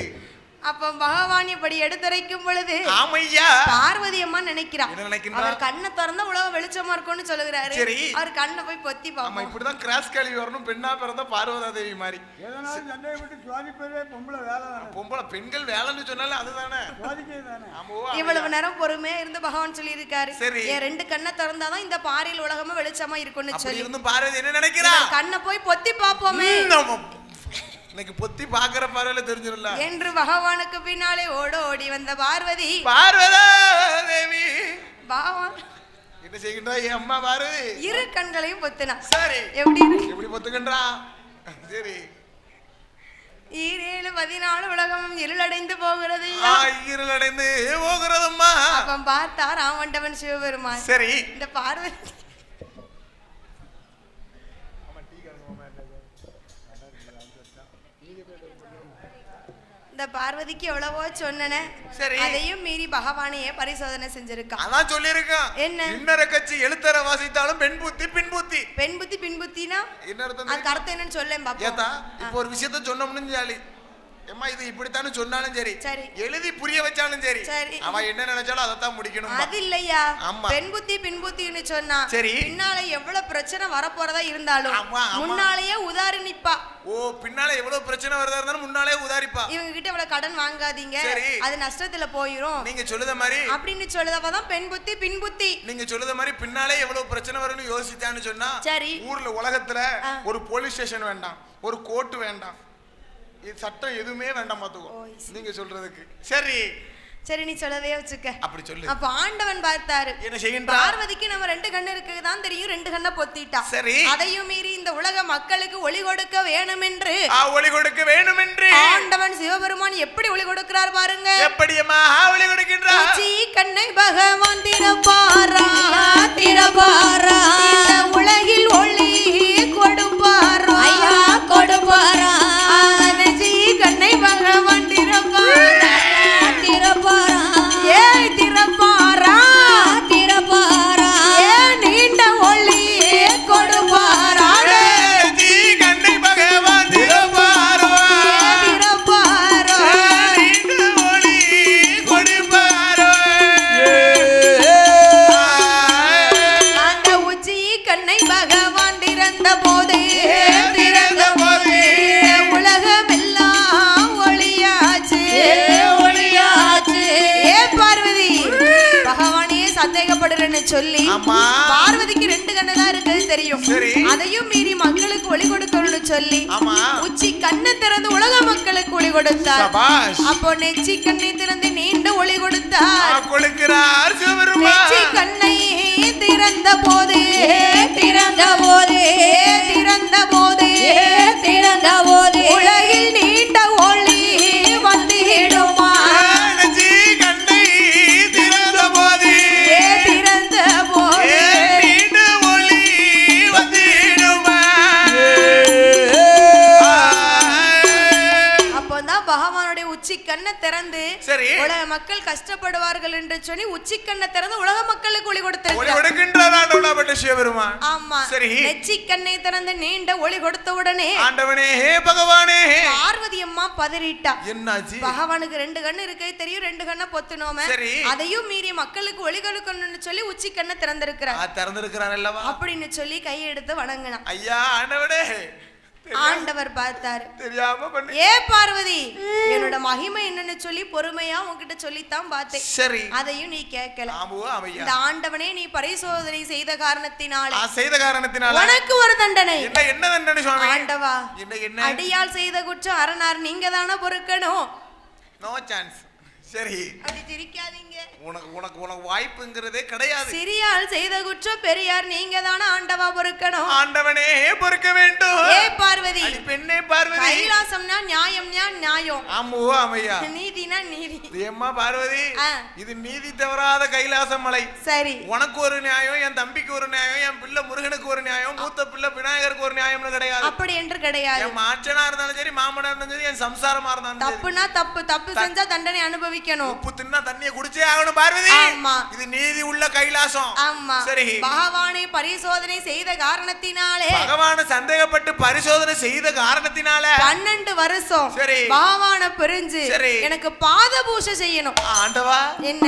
அப்ப பகவான் இப்படி எடுத்துரைக்கும் பொழுது ஆமையா பார்வதி அம்மா நினைக்கிறா என்ன நினைக்கிறா? அவர் கண்ணை திறந்தா உலகம் வெளிச்சமா இருக்கும்னு சொல்லுகிறாரு. சரி. அவர் கண்ணை போய் பொத்தி ஆமா பாப்போம். இப்படிதான் கிராஸ் கேள்வி வரணும். பெண்ணா பிறந்த பார்வதா தேவி மாதிரி. எதனாலும் சண்டையை விட்டு சுவாதிப்பதே பொம்பளை வேலை தானே. பொம்பளை பெண்கள் வேலைன்னு சொன்னாலும் அதுதானே. சுவாதிக்கிறது தானே. ஆமோ இவ்வளவு நேரம் பொறுமையா இருந்து பகவான் சொல்லி இருக்காரு. சரி. என் 2 கண்ணை திறந்தாதான் இந்த பாறையில் உலகமே வெளிச்சமா இருக்கும்னு அப்படி சொல்லி இருந்தும் பார்வதி என்ன நினைக்கிறா? கண்ணை போய் பொத்தி பாப்போமே இன்னைக்கு பொத்தி பாக்குற பார்வையில தெரிஞ்சிடல என்று பகவானுக்கு பின்னாலே ஓடி வந்த பார்வதி பார்வதா தேவி பகவான் என்ன செய்கின்றா? என் அம்மா பார்வதி 2 கண்களையும் பொத்தினா. சரி எப்படி பொத்துக்கின்றா? சரி 7 14 உலகமும் இருளடைந்து போகிறது. இருளடைந்து போகிறதம்மா. அப்ப பார்த்தா ராமண்டவன் சிவபெருமான். சரி இந்த பார்வதி இந்த பார்வதிக்கு எவ்வளவோ சொன்னன. சரி அதையும் மீறி பகவானையே பரிசோதனை செஞ்சிருக்கான். அதான் சொல்லிருக்கான். என்ன? இன்னர கட்சி எழுத்தர வாசித்தாலும் பெண் புத்தி பின் புத்தி. பெண் புத்தி பின் புத்தினா என்ன அர்த்தம்? அது கருத்து என்னன்னு சொல்லேன் பாப்போம். ஏதா இப்போ ஒரு விஷயத்தை சொன்னோம்னு ஜாலி ஏமா இது இப்படித்தானே சொன்னாலும் சரி சரி எழுதி புரிய வச்சாலும் சரி சரி அவன் என்ன நினைச்சாலும் அதைத்தான் முடிக்கணும். அது இல்லையா? ஆமா. பெண் புத்தி பின் புத்தின்னு சொன்னா சரி பின்னால எவ்வளவு பிரச்சனை வரப்போறதா இருந்தாலும் முன்னாலேயே உதாரி நிப்பா. ஓ பின்னால எவ்வளவு பிரச்சனை வரதா இருந்தாலும் முன்னாலே உதாரிப்பா. இவங்க கிட்ட இவ்வளவு கடன் வாங்காதீங்க, அது நஷ்டத்துல போயிரும் நீங்க சொல்லுத மாதிரி அப்படின்னு சொல்லுதவதான் பெண் புத்தி பின் புத்தி. நீங்க சொல்லுத மாதிரி பின்னாலே எவ்வளவு பிரச்சனை வரும்னு யோசிச்சான்னு சொன்னா சரி ஊர்ல உலகத்துல ஒரு போலீஸ் ஸ்டேஷன் வேண்டாம், ஒரு கோர்ட் வேண்டாம், இது சட்டம் எதுவுமே வேண்டாம் பாத்துக்கோ நீங்க சொல்றதுக்கு. சரி சரி நீ சொல்லவே வச்சுக்க. அப்படி சொல்லு. அப்ப ஆண்டவன் பார்த்தாரு என்ன செய்கின்றார்? பார்வதிக்கு நம்ம 2 கண்ணு இருக்குதான் தெரியும், 2 கண்ணை பொத்திட்டா. சரி அதையும் மீறி இந்த உலக மக்களுக்கு ஒளி கொடுக்க வேணும் என்று ஒளி கொடுக்க வேணும் என்று ஆண்டவன் சிவபெருமான் எப்படி ஒளி கொடுக்கிறார் பாருங்க. எப்படியம்மா ஒளி கொடுக்கின்றார்? கண்ணை பகவான் திறப்பாரா திறப்பாரா இந்த உலகில் ஒளி கொடுப்பாரா ஐயா கொடுப்பாரா கண்ணை பகவான் திறப்பாரா திறப்பாரா ஏய் திறப்பாரா திறப்பாரா நீண்ட ஒளி கொடுப்பாரா கண்ணை பகவான் திறப்பாரா திறப்பாரா நீண்ட ஒளி கொடுப்பாரா அந்த உச்சி கண்ணை பகவான் திறந்த போதே உலகமெல்லாம் ஒளியாச்சு ஒளியாச்சு. ஏ பார்வதி பகவானையே சந்தேகப்படுறேன்னு சொல்லி பார்வதிக்கு 2 கண்ணு தான் இருக்குது தெரியும். அதையும் மீறி மக்களுக்கு ஒளி கொடுக்கணும்னு சொல்லி உச்சி கண்ணை திறந்து உலக மக்களுக்கு ஒளி கொடுத்தார். அப்போ நெச்சி கண்ணை திறந்து நீண்ட ஒளி கொடுத்தார். கொடுக்கிறார் சிவபெருமான். நெச்சி கண்ணை திறந்த போது திறந்த போது திறந்த போது திறந்த போது உலகில் நீண்ட ஒளி வந்திடுமா? கண்ணை திறந்த போது திறந்த போது நீண்ட ஒளி வந்திடுமா? அப்போதான் பகவானுடைய உச்சி கண்ணை திறந்து சரி உலக மக்கள் கஷ்டப்படுவார்கள் என்று சொல்லி உச்சி கண்ணை திறந்து உலக மக்களுக்கு ஒளி ஒளி கொடுத்திருக்கிறார். கொடுக்கின்றார் ஆண்டவனாபட்ட சிவபெருமான். ஆமா சரி நெச்சி கண்ணை திறந்து நீண்ட ஒளி கொடுத்த உடனே ஆண்டவனே ஹே பகவானே பார்வதி அம்மா பதறிட்டா. என்னாச்சு? பகவானுக்கு 2 கண்ணு இருக்கே தெரியும், 2 கண்ணை பொத்துனோமே. அதையும் மீறி மக்களுக்கு ஒளி கொடுக்கணும்னு சொல்லி உச்சி கண்ணை திறந்திருக்கிறார். திறந்திருக்கிறார் அல்லவா அப்படின்னு சொல்லி கையெடுத்து வணங்கினான். ஐயா ஆண்டவனே ஆண்டவர் பார்த்தாரு. தெரியாம பண்ணி ஏ பார்வதி என்னோட மகிமை என்னன்னு சொல்லி பொறுமையா உன்கிட்ட சொல்லித்தான் பார்த்தேன். சரி அதையும் நீ கேட்கல. இந்த ஆண்டவனே நீ பரிசோதனை செய்த காரணத்தினால உனக்கு ஒரு தண்டனை. என்ன தண்டனை சுவாமி? ஆண்டவா என்ன அடியால் செய்த குற்றம் அரணார் நீங்க தானே பொறுக்கணும். No chance. சரி அப்படி சிரிக்காதீங்க, உனக்கு வாய்ப்புங்கிறதே கிடையாது. சிறியால் செய்த குற்றம் பெரியார் நீங்க தானே ஆண்டவா பொறுக்கணும். ஆண்டவனே பொறுக்க வேண்டும். ஏ பார்வதி பெண்ணே பார்வதி கைலாசம்னா நியாயம்னா நியாயம், ஆமையா நீதினா நீதி. ஏம்மா பார்வதி இது நீதி தவறாத கைலாசம் மலை. சரி உனக்கு ஒரு நியாயம், என் தம்பிக்கு ஒரு நியாயம், என் பிள்ளை முருகனுக்கு ஒரு நியாயம், மூத்த பிள்ளை விநாயகருக்கு ஒரு நியாயம்னு கிடையாது. அப்படி என்று கிடையாது. என் மாச்சனா இருந்தாலும் சரி, மாமனா இருந்தாலும் சரி, என் சம்சாரமா இருந்தாலும் தப்புனா தப்பு, தப்பு செஞ்சா தண்டனை அனுபவிக்க குடிக்கணும். உப்பு தின்னா தண்ணியை குடிச்சே ஆகணும் பார்வதி. ஆமா. இது நீதி உள்ள கைலாசம். ஆமா. சரி. பகவானை பரிசோதனை செய்த காரணத்தினாலே, பகவானை சந்தேகப்பட்டு பரிசோதனை செய்த காரணத்தினால 12 வருஷம் சரி பகவானை பிரிஞ்சு சரி எனக்கு பாத பூஜை செய்யணும். ஆண்டவா என்ன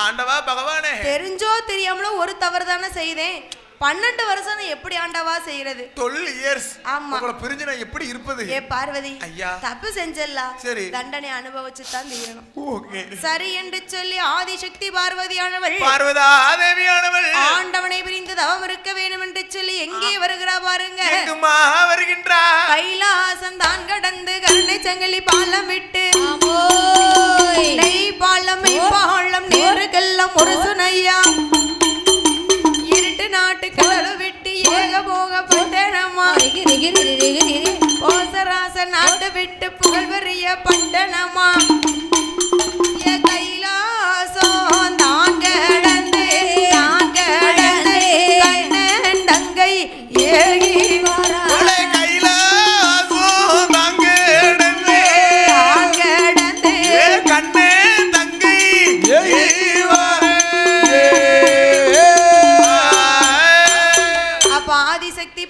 ஆண்டவா பகவானே, தெரிஞ்சோ தெரியாமலோ ஒரு தவறு தானே செய்தேன். 12 வருஷம் எப்படி ஆண்டவா செய்யறது? 12 இயர்ஸ். ஆமா. உங்களை பிரிஞ்சு நான் எப்படி இருப்பது? ஏ பார்வதி, ஐயா தப்பு செஞ்சல்ல, சரி தண்டனை அனுபவிச்சு தான் தீரணும். ஓகே சரி என்று சொல்லி ஆதிசக்தி பார்வதியானவள், பார்வதா தேவியானவள் ஆண்டவனை பிரிந்து தவம் இருக்க வேண்டும் என்று சொல்லி எங்கே வருகிறா பாருங்க. எங்குமா வருகின்றா? கைலாசம் தான் கடந்து கருணை சங்கிலி பாலம் விட்டு நெய் பாலம் மெய் பாலம் நேருக்கெல்லாம் ஒரு சுனையா இருட்டு நாட்டு கடலு விட்டு ஏக போக பட்டணமா போசராச நாட்டு விட்டு புகழ்வறிய பட்டணமா கைலாசம் தான் கடந்து கண்ணன் தங்கை ஏகி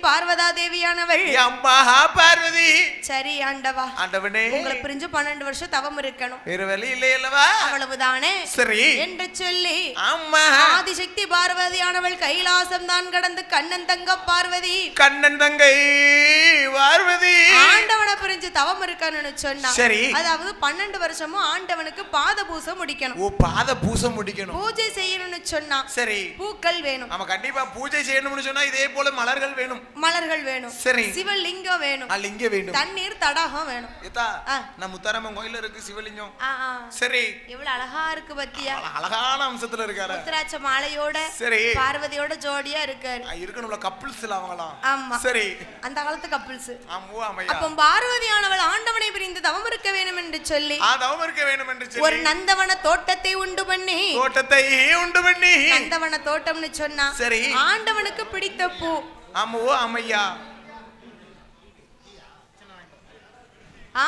பார்வதா தேவியானவள் அம்மா பார்வதி. சரி ஆண்டவா, ஆண்டவனே உங்களை பிரிஞ்சு 12 வருஷம் தவம் இருக்கணும், வேற வழி இல்லையல்லவா? அவ்வளவுதானே சரி என்று சொல்லி அம்மா ஆதிசக்தி பார்வதியானவள் கைலாசம் தான் கடந்து கண்ணன் தங்க பார்வதி கண்ணன் தங்கை பார்வதி ஆண்டவனை பிரிஞ்சு தவம் இருக்கணும்னு சொன்னா. சரி. அதாவது 12 வருஷமும் ஆண்டவனுக்கு பாத பூசை முடிக்கணும். ஓ பாத பூசை முடிக்கணும். பூஜை செய்யணும்னு சொன்னா சரி பூக்கள் வேணும். ஆமா கண்டிப்பா பூஜை செய்யணும்னு சொன்னா இதே போல மலர்கள் வேணும். மலர்கள் வேணும். சரி. சிவலிங்கம் வேணும். லிங்கம் வேணும். தண்ணீர் தடாகம் வேணும். ஏதா நம்ம முத்தாரம்மன் கோயில்ல இருக்கு சிவலிங்கம். சரி எவ்வளவு அழகா இருக்கு பத்தியா? அழகான அம்சத்துல இருக்காரு. உத்திராட்ச மாலையோட சரி பார்வதியோட ஜோடியா இருக்காரு. இருக்கணும்ல கப்பிள்ஸ்ல அவங்கலாம். ஆமா சரி அந்த காலத்து கப்பிள்ஸ். ஆமா ஆமையா. அப்ப பார்வதியானவள் ஆண்டவனை பிரிந்து தவம் இருக்க வேண்டும் என்று சொல்லி தவம் இருக்க வேண்டும் என்று சொல்லி ஒரு நந்தவன தோட்டத்தை உண்டு பண்ணி நந்தவன தோட்டம்னு சொன்னா சரி ஆண்டவனுக்கு பிடித்த பூ. ஆமாவோ ஆமையா.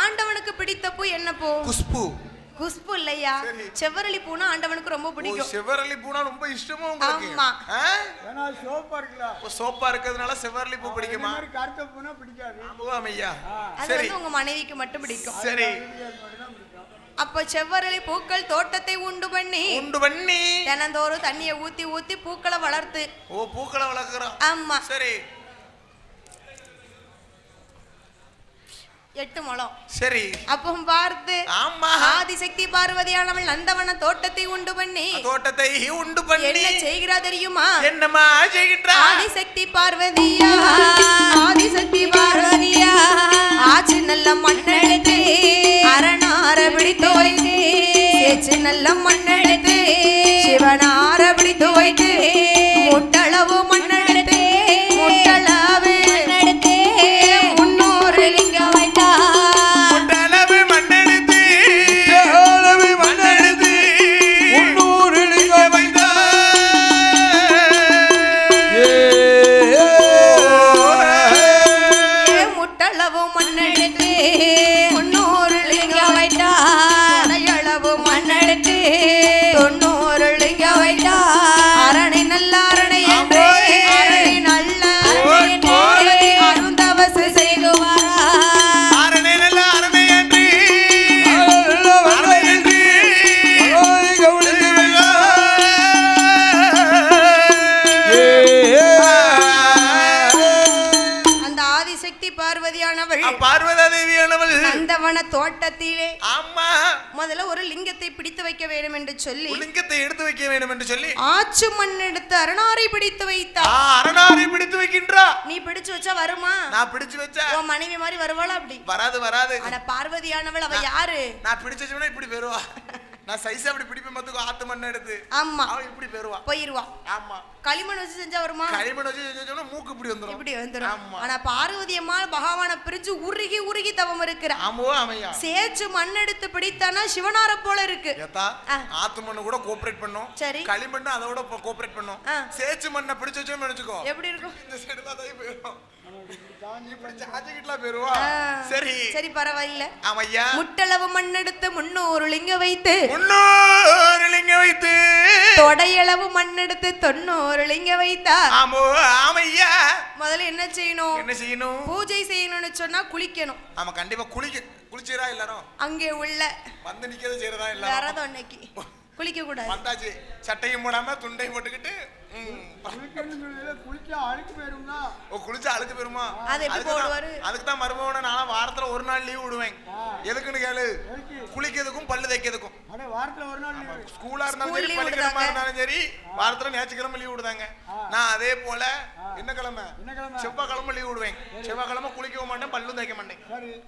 ஆண்டவனுக்கு பிடித்த பூ என்ன பூ? குஷ்பு. குஷ்பு இல்லையா, செவ்வரளி பூனா ஆண்டவனுக்கு ரொம்ப பிடிக்கும். செவ்வரளி பூனா ரொம்ப இஷ்டமா உங்களுக்கு? ஆமா. ஏனா சோப்பா இருக்குல. சோப்பா இருக்கிறதுனால செவ்வரளி பூ பிடிக்குமா? இந்த மாதிரி கருத்த பூனா பிடிக்காது. ஆமையா. அது வந்து உங்க மனைவிக்கு மட்டும் பிடிக்கும். சரி அப்ப செவ்வரளி பூக்கள் தோட்டத்தை உண்டு பண்ணி தினந்தோறும் தண்ணியை ஊத்தி ஊத்தி பூக்களை வளர்த்து. ஓ பூக்களை வளர்க்கிறோம். ஆமா சரி 8 முழம். சரி அப்போ பார்த்து ஆதிசக்தி பார்வதியானவள் நந்தவன தோட்டத்தை உண்டு பண்ணி என்ன செய்கிறா தெரியுமா? என்னமா செய்கிறா? ஆதிசக்தி பார்வதியா ஆச்சு நல்ல மண்ணெடுத்து அரணார பிடித்து வைத்து சேச்சு நல்ல மண்ணெடுத்து சிவனார பிடித்து வைத்து முட்டளவு மண்ணெடுத்து முட்டளவு மண்ணெடுத்து 300 லிங்கம் வைத்தா. முட்டளவு மண்ணெடுத்து 300 லிங்கம் வைத்தா. முட்டளவு மண்ணெடுத்து 300 லிங்கம் வைத்தா. அளவு மண்ணெடுத்து 90 லிங்கம் வைத்தா. அரணை நல்ல அரணை என்று அரணை நல்ல அருந்தவசு செய்குவாரா. அரணை நல்ல அரணை என்று அந்த ஆதிசக்தி பார்வதியானவள் பார்வதா தேவியானவள் நந்தவன தோட்டத்திலே ஆமா முதல்ல ஒரு லிங்கத்தை பிடித்து வைக்க வேண்டும் என்று சொல்லி லிங்கத்தை எடுத்து வைக்க வேண்டும் என்று சொல்லி ஆச்சு மண் எடுத்து அரணாரை பிடித்து வைத்தா. அரணாரை பிடித்து வைக்கின்றா. நீ பிடிச்சு வச்சா வருமா? நான் பிடிச்சு வச்சா உன் மனைவி மாதிரி வருவாளா? அப்படி வராது. ஆனா பார்வதியானவள் அவ யாரு? நான் பிடிச்சு வச்சா இப்படி வருவா. நான் சைஸா அப்படி பிடிப்பேன் மத்துக்கு ஆத்து மண் எடுத்து. ஆமா அவ இப்படி போயிருவா. ஆமா களிமண் வச்சு செஞ்சா வருமா? களிமண் வச்சு செஞ்சோம்னா மூக்கு இப்படி வந்துரும். ஆனா பார்வதி அம்மா பகவானை பிரிஞ்சு உருகி உருகி தவம் இருக்கிறா. ஆமையா. சேச்சு மண் எடுத்து பிடித்தானா சிவனார போல இருக்கு. ஆத்து மண்ணு கூட கோஆபரேட் பண்ணும். சரி களிமண் அதோட கோஆபரேட் பண்ணும். சேச்சு மண்ணை பிடிச்சு வச்சோம்னு நினைச்சுக்கோ எப்படி இருக்கும்? இந்த சைடுல தான் போயிடும். சரி சரி பரவாயில்ல. ஆமையா. முட்டளவு மண்ணெடுத்து 300 லிங்க வைத்து 300 லிங்க வைத்து தொடையளவு மண்ணெடுத்து 90 லிங்க வைத்தா. ஆமையா. முதல்ல என்ன செய்யணும்? என்ன செய்யணும்? பூஜை செய்யணும்னு சொன்னா குளிக்கணும். ஆமா கண்டிப்பா குளிச்சீரா எல்லாரும்? அங்கே உள்ள வந்து நிக்கிறது செய்யறதா எல்லாரும்? வரதோ அன்னைக்கு குளிக்க கூடாது. வந்தாச்சு சட்டையும் போடாம துண்டையும் போட்டுக்கிட்டு குளிச்சா அழுக்கு போயிரும்னா. ஓ குளிச்சா அழுக்கு போயிருமா? அது எப்படி போடுவாரு? அதுக்கு தான் மருமகனை நான் வாரத்துல ஒரு நாள் லீவ் விடுவேன். எதுக்குன்னு கேளு. குளிக்கிறதுக்கும் பல்லு தேய்க்கிறதுக்கும். அட வாரத்துல ஒரு நாள் லீவ். ஸ்கூலா இருந்தாலும் சரி பள்ளிக்கூடமா இருந்தாலும் சரி வாரத்துல ஞாயிற்றுக்கிழமை லீவ் விடுதாங்க. நான் அதே போல என்ன கிழமை? செவ்வாய்க்கிழமை லீவ் விடுவேன். செவ்வாய்க்கிழமை குளிக்கவும் மாட்டேன் பல்லும் தேய்க்க மாட்டேன்.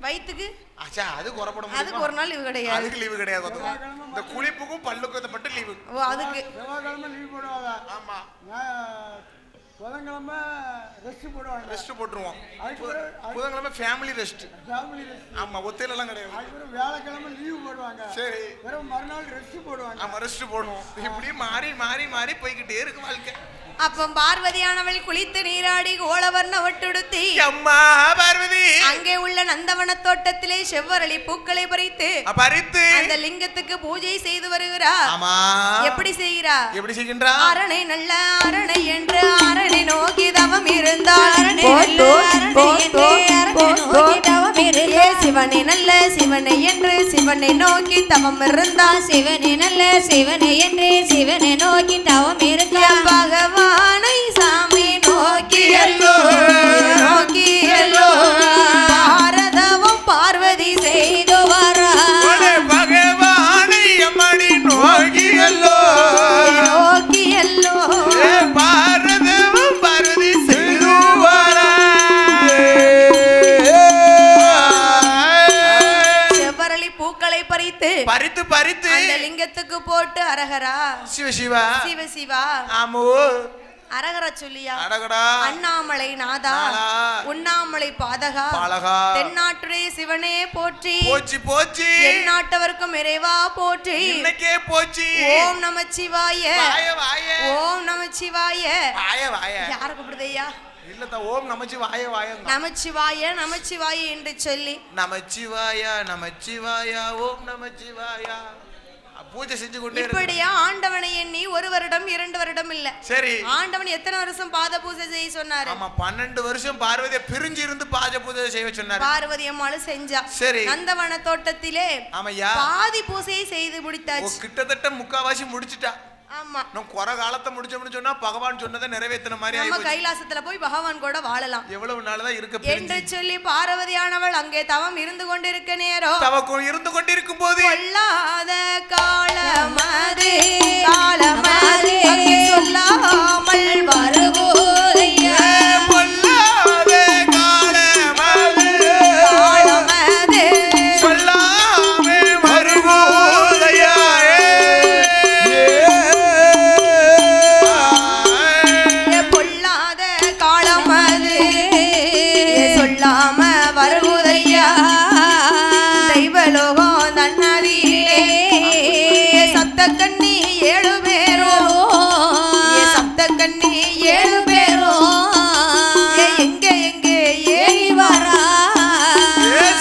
வயித்துக்கு ஆச்சா அது குறப்பட முடியும். அதுக்கு ஒரு நாள் லீவு கிடையாது. அதுக்கு லீவு கிடையாது. இந்த குளிப்புக்கும் பல்லுக்கும் மட்டும் லீவு. ஓ அதுக்கு செவ்வாய்க்கிழமை லீவ் போடுவாங்க. ஆமா புதன்கிழமை ரெஸ்ட் போடுவாங்க. ரெஸ்ட் போட்டுருவோம். புதன்கிழமை ஃபேமிலி ரெஸ்ட். ஆமா ஒத்தையில எல்லாம் கிடையாது. அதுக்கப்புறம் வியாழக்கிழமை லீவ் போடுவாங்க. சரி வெறும் மறுநாள் ரெஸ்ட் போடுவாங்க. ஆமா ரெஸ்ட் போடுவோம். இப்படி மாறி மாறி மாறி போய்கிட்டே இருக்கு வாழ்க்கை. அப்ப பார்வதியானவள் குளித்து நீராடி கோலவர்ண ஒட்டுடுத்தி அம்மா பார்வதி அங்கே உள்ள நந்தவன தோட்டத்திலே செவ்வரளி பூக்களை பறித்து அந்த லிங்கத்துக்கு பூஜை செய்து வருகிறார். ஆமா எப்படி செய்கிறா? எப்படி செய்கின்றா? அரணை நல்ல அரணை என்று அரணை நோக்கி தவம் இருந்தார். சிவனை நல்ல சிவனை என்று சிவனை நோக்கி தவம் இருந்தார். சிவனை நல்ல சிவனை என்று சிவனை நோக்கி தவம் இருந்தார். பகவானை சாமி நோக்கியல்லோ நோக்கியல்லோ பாரதவம் பார்வதி செய்து வரா. பகவானை அம்மடி நோக்கியல்லோ நோக்கியல்லோ பாரதவம் பார்வதி செய்து வரா. செவ்வரளி பூக்களை பறித்து பறித்து பறித்து அந்த லிங்கத்துக்கு போட்டு அரகரா சிவ சிவா சிவ சிவா ஆமோ அரகர சொல்லியா அடகடா அண்ணாமலை நாதா உண்ணாமலை பாதகா தென்னாட்டுடைய சிவனே போற்றி போச்சு போச்சு எந்நாட்டவர்க்கும் இறைவா போற்றி இன்னைக்கே போச்சு. ஓம் நமச்சிவாய ஓம் நமச்சிவாய யார கூப்பிடுதையா? இல்ல ஓம் நமச்சிவாய நமச்சிவாய நமச்சிவாய என்று சொல்லி நமச்சிவாயா நமச்சிவாயா ஓம் நமச்சிவாயா பூஜை செஞ்சு கொண்டே இப்படியா ஆண்டவனை எண்ணி 1 வருடம் 2 வருடம் இல்ல. சரி ஆண்டவன் எத்தனை வருஷம் பாத பூஜை செய்ய சொன்னாரு? ஆமா 12 வருஷம் பார்வதியை பிரிஞ்சு இருந்து பாத பூஜை செய்ய சொன்னாரு. பார்வதி அம்மாளும் செஞ்சா. சரி நந்தவன தோட்டத்திலே ஆமையா பாதி பூஜையை செய்து முடித்தாச்சு. கிட்டத்தட்ட முக்காவாசி முடிச்சிட்டா. ஆமா நான் குறை காலத்தை முடிச்சோம்னு சொன்னா பகவான் சொன்னதை நிறைவேற்றின மாதிரி நம்ம கைலாசத்துல போய் பகவான் கூட வாழலாம். எவ்வளவு நாள்தான் இருக்க என்று சொல்லி பார்வதியானவள் அங்கே தவம் இருந்து கொண்டிருக்க நேரம் தவம் இருந்து கொண்டிருக்கும் போது கொல்லாத காலமது காலமது சொல்லாமல் வருவோதையா கொல்லாத காலமது காலமது சொல்லாமல் வருவோதையா. பொல்லாத காலமது சொல்லாம வருவதையா தெய்வலோகம் தன்னதிலே சப்த கண்ணி 7 பேரும் சப்த கண்ணி 7 பேரும் எங்க எங்க ஏறி வரா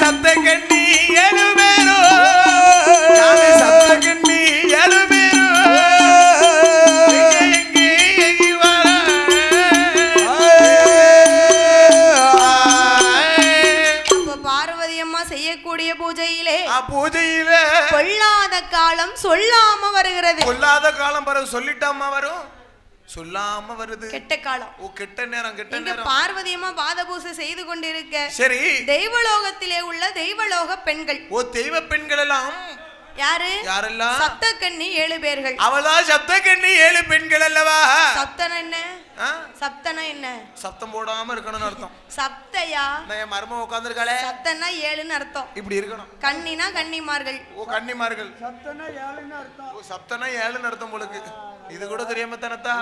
சப்த கண்ணி 7 பேரும் சப்த கண்ணி 7 பேரும் எங்க எங்க வரா. அப்ப பார்வதி அம்மா செய்யக்கூடிய பூஜையிலே பொல்லாத காலம் சொல்லாம வருகிறது. பொல்லாத காலம் பிறகு சொல்லிட்டாமா வரும் சொல்லாம வருது கெட்ட காலம். ஓ கெட்ட நேரம் கெட்ட இங்க நேரம். பார்வதி அம்மா பாத பூஜை செய்து கொண்டிருக்க சரி தெய்வலோகத்திலே உள்ள தெய்வலோக பெண்கள் ஓ தெய்வ பெண்கள் எல்லாம் யாரு? யாரெல்லாம்? சப்த கண்ணி 7 பேர்கள். அவள்தான் சப்த கண்ணி 7 பெண்கள் அல்லவா? சப்தன என்ன? சப்தனா என்ன? சப்தம் போடாம இருக்கணும்னு அர்த்தம். சப்தையா நான் மர்மம் உட்கார்ந்திருக்காளே சப்தனா 7ன்னு அர்த்தம். இப்படி இருக்கணும். கண்ணினா கன்னிமார்கள். ஓ கன்னிமார்கள். சப்தனா 7ன்னு அர்த்தம். ஓ சப்தனா 7ன்னு அர்த்தம் உங்களுக்கு. இது கூட தெரியாம தானத்தா?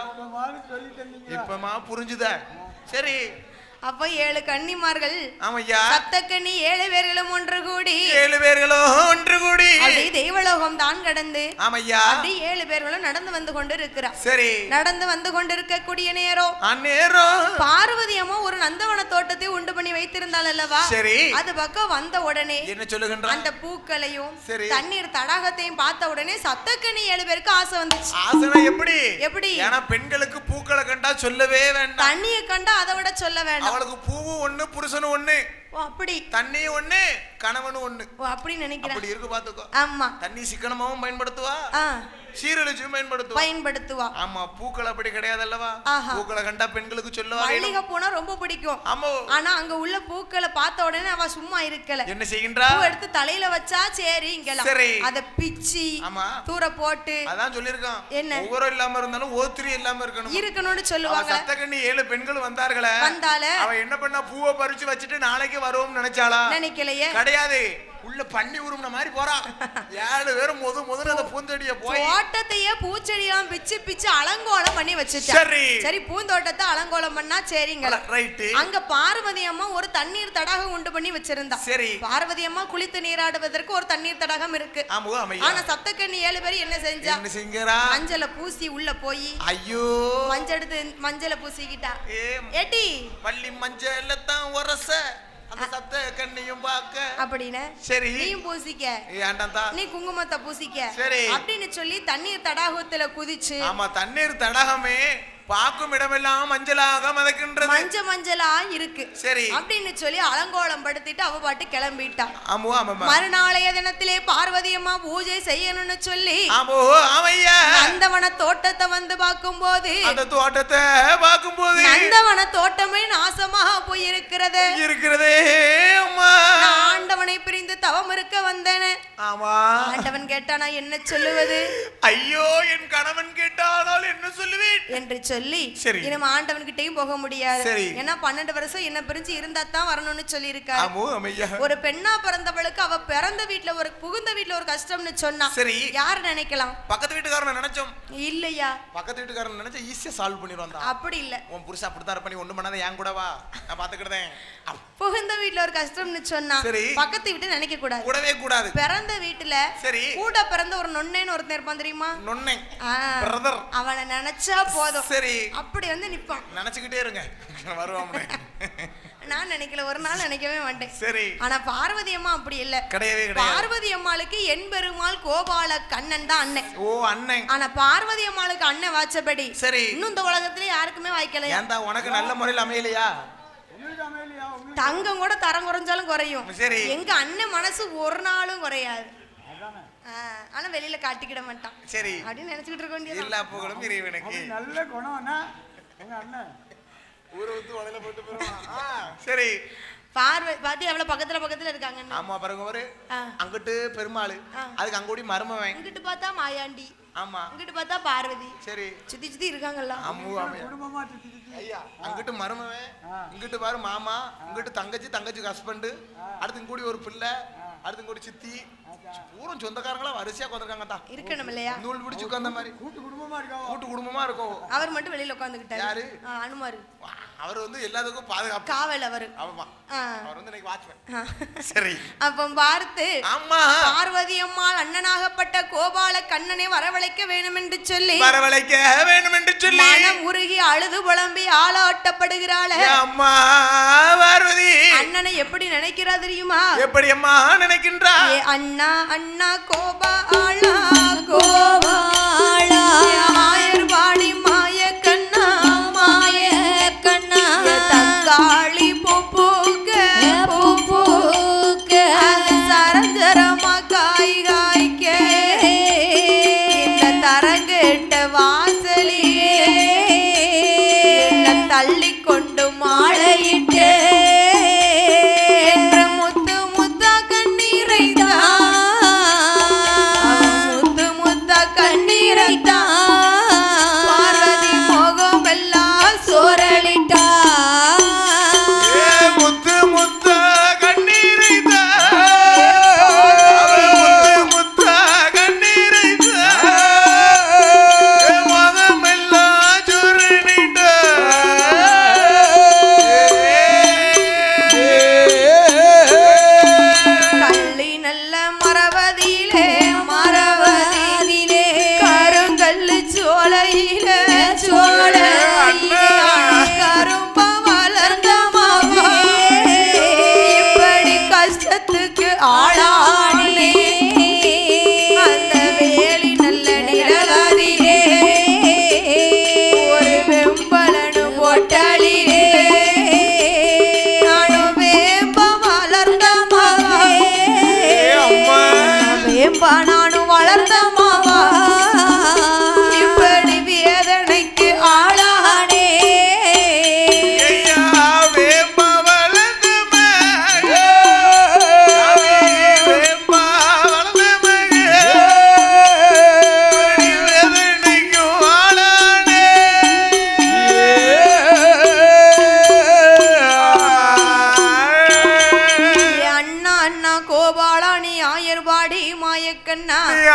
இப்பமா புரிஞ்சுதா? சரி அப்ப 7 கன்னிமார்கள் ஆமையா சப்தக்கன்னி 7 பேர்களும் ஒன்று கூடி 7 பேர்களும் ஒன்று கூடி அப்படி தெய்வலோகம் தான் கடந்து ஆமையா அப்படி 7 பேர்களும் நடந்து வந்து கொண்டு இருக்கிறார். சரி நடந்து வந்து கொண்டிருக்கக்கூடிய நேரம் அந்நேரம் பார்வதி அம்மா ஒரு நந்தவன தோட்டத்தை உண்டு பண்ணி வைத்திருந்தாள் அல்லவா? சரி அது பக்கம் வந்த உடனே என்ன சொல்லுகின்ற அந்த பூக்களையும் சரி தண்ணீர் தடாகத்தையும் பார்த்த உடனே சப்தக்கன்னி 7 பேருக்கு ஆசை வந்துச்சு. ஆசைனா எப்படி எப்படி? ஏன்னா பெண்களுக்கு பூக்களை கண்டா சொல்லவே வேண்டாம், தண்ணியை கண்டா அதை விட சொல்ல வேண்டாம். அவளுக்கு பூவும் ஒண்ணு புருஷனும் ஒண்ணு. ஓ அப்படி தண்ணியும் ஒண்ணு கணவனும் ஒண்ணு. ஓ அப்படி நினைக்கிறேன். அப்படி இருக்கு பாத்துக்கோ. ஆமா தண்ணி சிக்கனமாவும் பயன்படுத்துவா, சீரழிச்சும் பயன்படுத்துவா. ஆமா பூக்கள் அப்படி கிடையாது அல்லவா? பூக்களை கண்டா பெண்களுக்கு சொல்லவா? மல்லிகை பூனா ரொம்ப பிடிக்கும். ஆமா. ஆனா அங்க உள்ள பூக்களை பார்த்த உடனே அவ சும்மா இருக்கல. என்ன செய்கின்றா? பூ எடுத்து தலையில வச்சா சரிங்கலாம். அத பிச்சி தூர போட்டு அதான் சொல்லிருக்கான். என்ன ஒவ்வொரு இல்லாம இருந்தாலும் ஓத்திரி இல்லாம இருக்கணும்னு சொல்லுவாங்க. சப்தக்கன்னி 7 பெண்கள் வந்தார்களே, அவ என்ன பண்ணா பூவை பறிச்சு வச்சுட்டு நாளைக்கு வருவோம் நினைச்சாளா? நினைக்கலையே. கிடையாது, உள்ள பண்ணி உரும்ன மாதிரி போறா. 7 பேரும் முதல்ல அந்த பூந்தொடிய போய் தோட்டத்தையே பூச்செடியெல்லாம் பிச்சு பிச்சு அலங்கோலம் பண்ணி வச்சுட்டா. சரி பூந்தோட்டத்தை அலங்கோலம் பண்ணா சரிங்களா? ரைட். அங்க பார்வதி அம்மா ஒரு தண்ணீர் தடாகம் உண்டு பண்ணி வச்சிருந்தா. சரி பார்வதி அம்மா குளித்து நீராடுவதற்கு ஒரு தண்ணீர் தடாகம் இருக்கு. ஆனா சப்தக்கன்னி 7 பேர் என்ன செஞ்சா? என்ன செஞ்சறா? மஞ்சள பூசி உள்ள போய் ஐயோ மஞ்சள பூசிக்கிட்டா. ஏடி பள்ளி மஞ்சள தான் உரச அந்த சப்த கண்ணியும் பாக்க அப்படினே. சரி நீயும் பூசிக்க, ஏன்டா நீ குங்குமத்தை பூசிக்க அப்படின்னு சொல்லி தண்ணீர் தடாகத்துல குதிச்சு. ஆமா தண்ணீர் தடாகமே பாக்கும் இடமெல்லாம் மஞ்சளாக மதக்கின்றது, மஞ்சளா இருக்கு. சரி அப்படின்னு சொல்லி அலங்கோலம் படுத்திட்டு அவ பாட்டு கிளம்பிட்டா. மறுநாளைய தினத்திலே பார்வதி அம்மா பூஜை செய்யணும்னு சொல்லி நந்தவன தோட்டத்தை வந்து பார்க்கும்போது நந்தவன தோட்டமே நாசமாக போயிருக்கிறது. ஆண்டவனை பிரிந்து தவம் இருக்க வந்தேன். ஆண்டவன் கேட்டானா என்ன சொல்லுவது? ஐயோ என் கணவன் கேட்டானால் என்ன சொல்லுவேன் என்று சொல்லி இனிமே ஆண்டவன் கிட்டையும் போக முடியாது. ஏன்னா 12 வருஷம் என்ன பிரிஞ்சு இருந்தா தான் வரணும்னு சொல்லி இருக்காரு. ஒரு பெண்ணா பிறந்தவளுக்கு அவ பிறந்த வீட்டுல ஒரு புகுந்த வீட்டுல ஒரு கஷ்டம்னு சொன்னா யாரு நினைக்கலாம்? பக்கத்து வீட்டுக்காரன் நினைச்சோம் இல்லையா? பக்கத்து வீட்டுக்காரன் நினைச்சா ஈஸியா சால்வ் பண்ணிடுவாங்க. அப்படி இல்ல, உன் புருஷன் அப்படித்தான் இருப்ப, நீ ஒண்ணும் பண்ணாத, என் கூட வா, நான் பாத்துக்கிட்டேன். புகுந்த வீட்டுல ஒரு கஷ்டம்னு சொன்னா பக்கத்து வீட்டு நினைக்க கூடாது, கூடவே கூடாது. பிறந்த வீட்டுல கூட பிறந்த ஒரு நொன்னேன்னு ஒருத்தன் இருப்பான் தெரியுமா? நொன்னே பிரதர், அவனை நினைச்சா போதும். சரி அப்படி வந்து நிப்பான். நினைச்சுக்கிட்டே இருங்க வருவான். நான் நினைக்கல, ஒரு நாள் நினைக்கவே மாட்டேன். சரி ஆனா பார்வதி அம்மா அப்படி இல்ல, கிடையவே கிடையாது. பார்வதி அம்மாளுக்கு என்பெருமாள் கோபால கண்ணன் தான் அண்ணன். ஓ அண்ணன். ஆனா பார்வதி அம்மாளுக்கு அண்ணன் வாச்சபடி சரி இன்னும் இந்த உலகத்துல யாருக்குமே வாய்க்கல. ஏன்டா உனக்கு நல்ல முறையில் அமையலையா? தங்கம் கூட தரம் குறைஞ்சாலும் குறையும். சரி எங்க அண்ணன் மனசு ஒரு நாளும் குறையாது. ஆனா வெளியில காட்டிக்கிட மாட்டான். சரி அப்படின்னு நினைச்சுக்கிட்டு இருக்க வேண்டியது. எல்லா புகழும் இறைவனுக்கு. நல்ல குணம்னா எங்க அண்ணன் ஊரை விட்டு வலையில போட்டு போறான். சரி பார்வை பாத்தி எவ்வளவு பக்கத்துல இருக்காங்க. ஆமா பாருங்க, ஒரு அங்கிட்டு பெருமாள், அதுக்கு அங்கோடி மருமவன், இங்கிட்டு பார்த்தா மாயாண்டி, ஆமா இங்கிட்டு பார்த்தா பார்வதி. சரி சுத்தி இருக்காங்கல்ல. குடும்பமா ஐயா, அங்கிட்டு மருமவன், இங்கிட்டு பாரு மாமா, இங்கிட்டு தங்கச்சி ஹஸ்பண்ட், அடுத்து கூடி ஒரு பிள்ளை, அடுத்து கூடி சித்தி, பூரம் சொந்தக்காரங்களா வரிசையா உட்காந்துருக்காங்க. தான் இருக்கணும் இல்லையா? நூல் பிடிச்சு உட்கார்ந்த மாதிரி கூட்டு குடும்பமா இருக்கும். அவர் மட்டும் வெளியில உட்காந்துக்கிட்டாரு. யாரு? அனுமாரு. அவர் வந்து எல்லாத்துக்கும் பாதுகாப்பு காவல். அவர் அவர் வந்து இன்னைக்கு வாட்ச்மேன். சரி அப்ப பார்த்து அம்மா பார்வதி அம்மாள் அண்ணனாகப்பட்ட கோபால கண்ணனை வரவழைக்க வேண்டும் என்று சொல்லி மனம் உருகி அழுது புலம்பி ஆளாட்டப்படுகிறாளே. அம்மா பார்வதி அண்ணனை எப்படி நினைக்கிறா தெரியுமா? எப்படி அம்மா நினைக்கின்றா? அண்ணா அண்ணா கோபாலா கோபாலா ஆயர்வாடி மாய கண்ணா மாய கண்ணா தக்காளி பூப்பூக்க சரஞ்சரமா காய் காய்க்க இந்த தரங்கெட்ட வாசலியே தள்ளி கொண்டு மாலையிட்டு முத்து முத்தா கண்ணீரை தான் முத்து முத்தா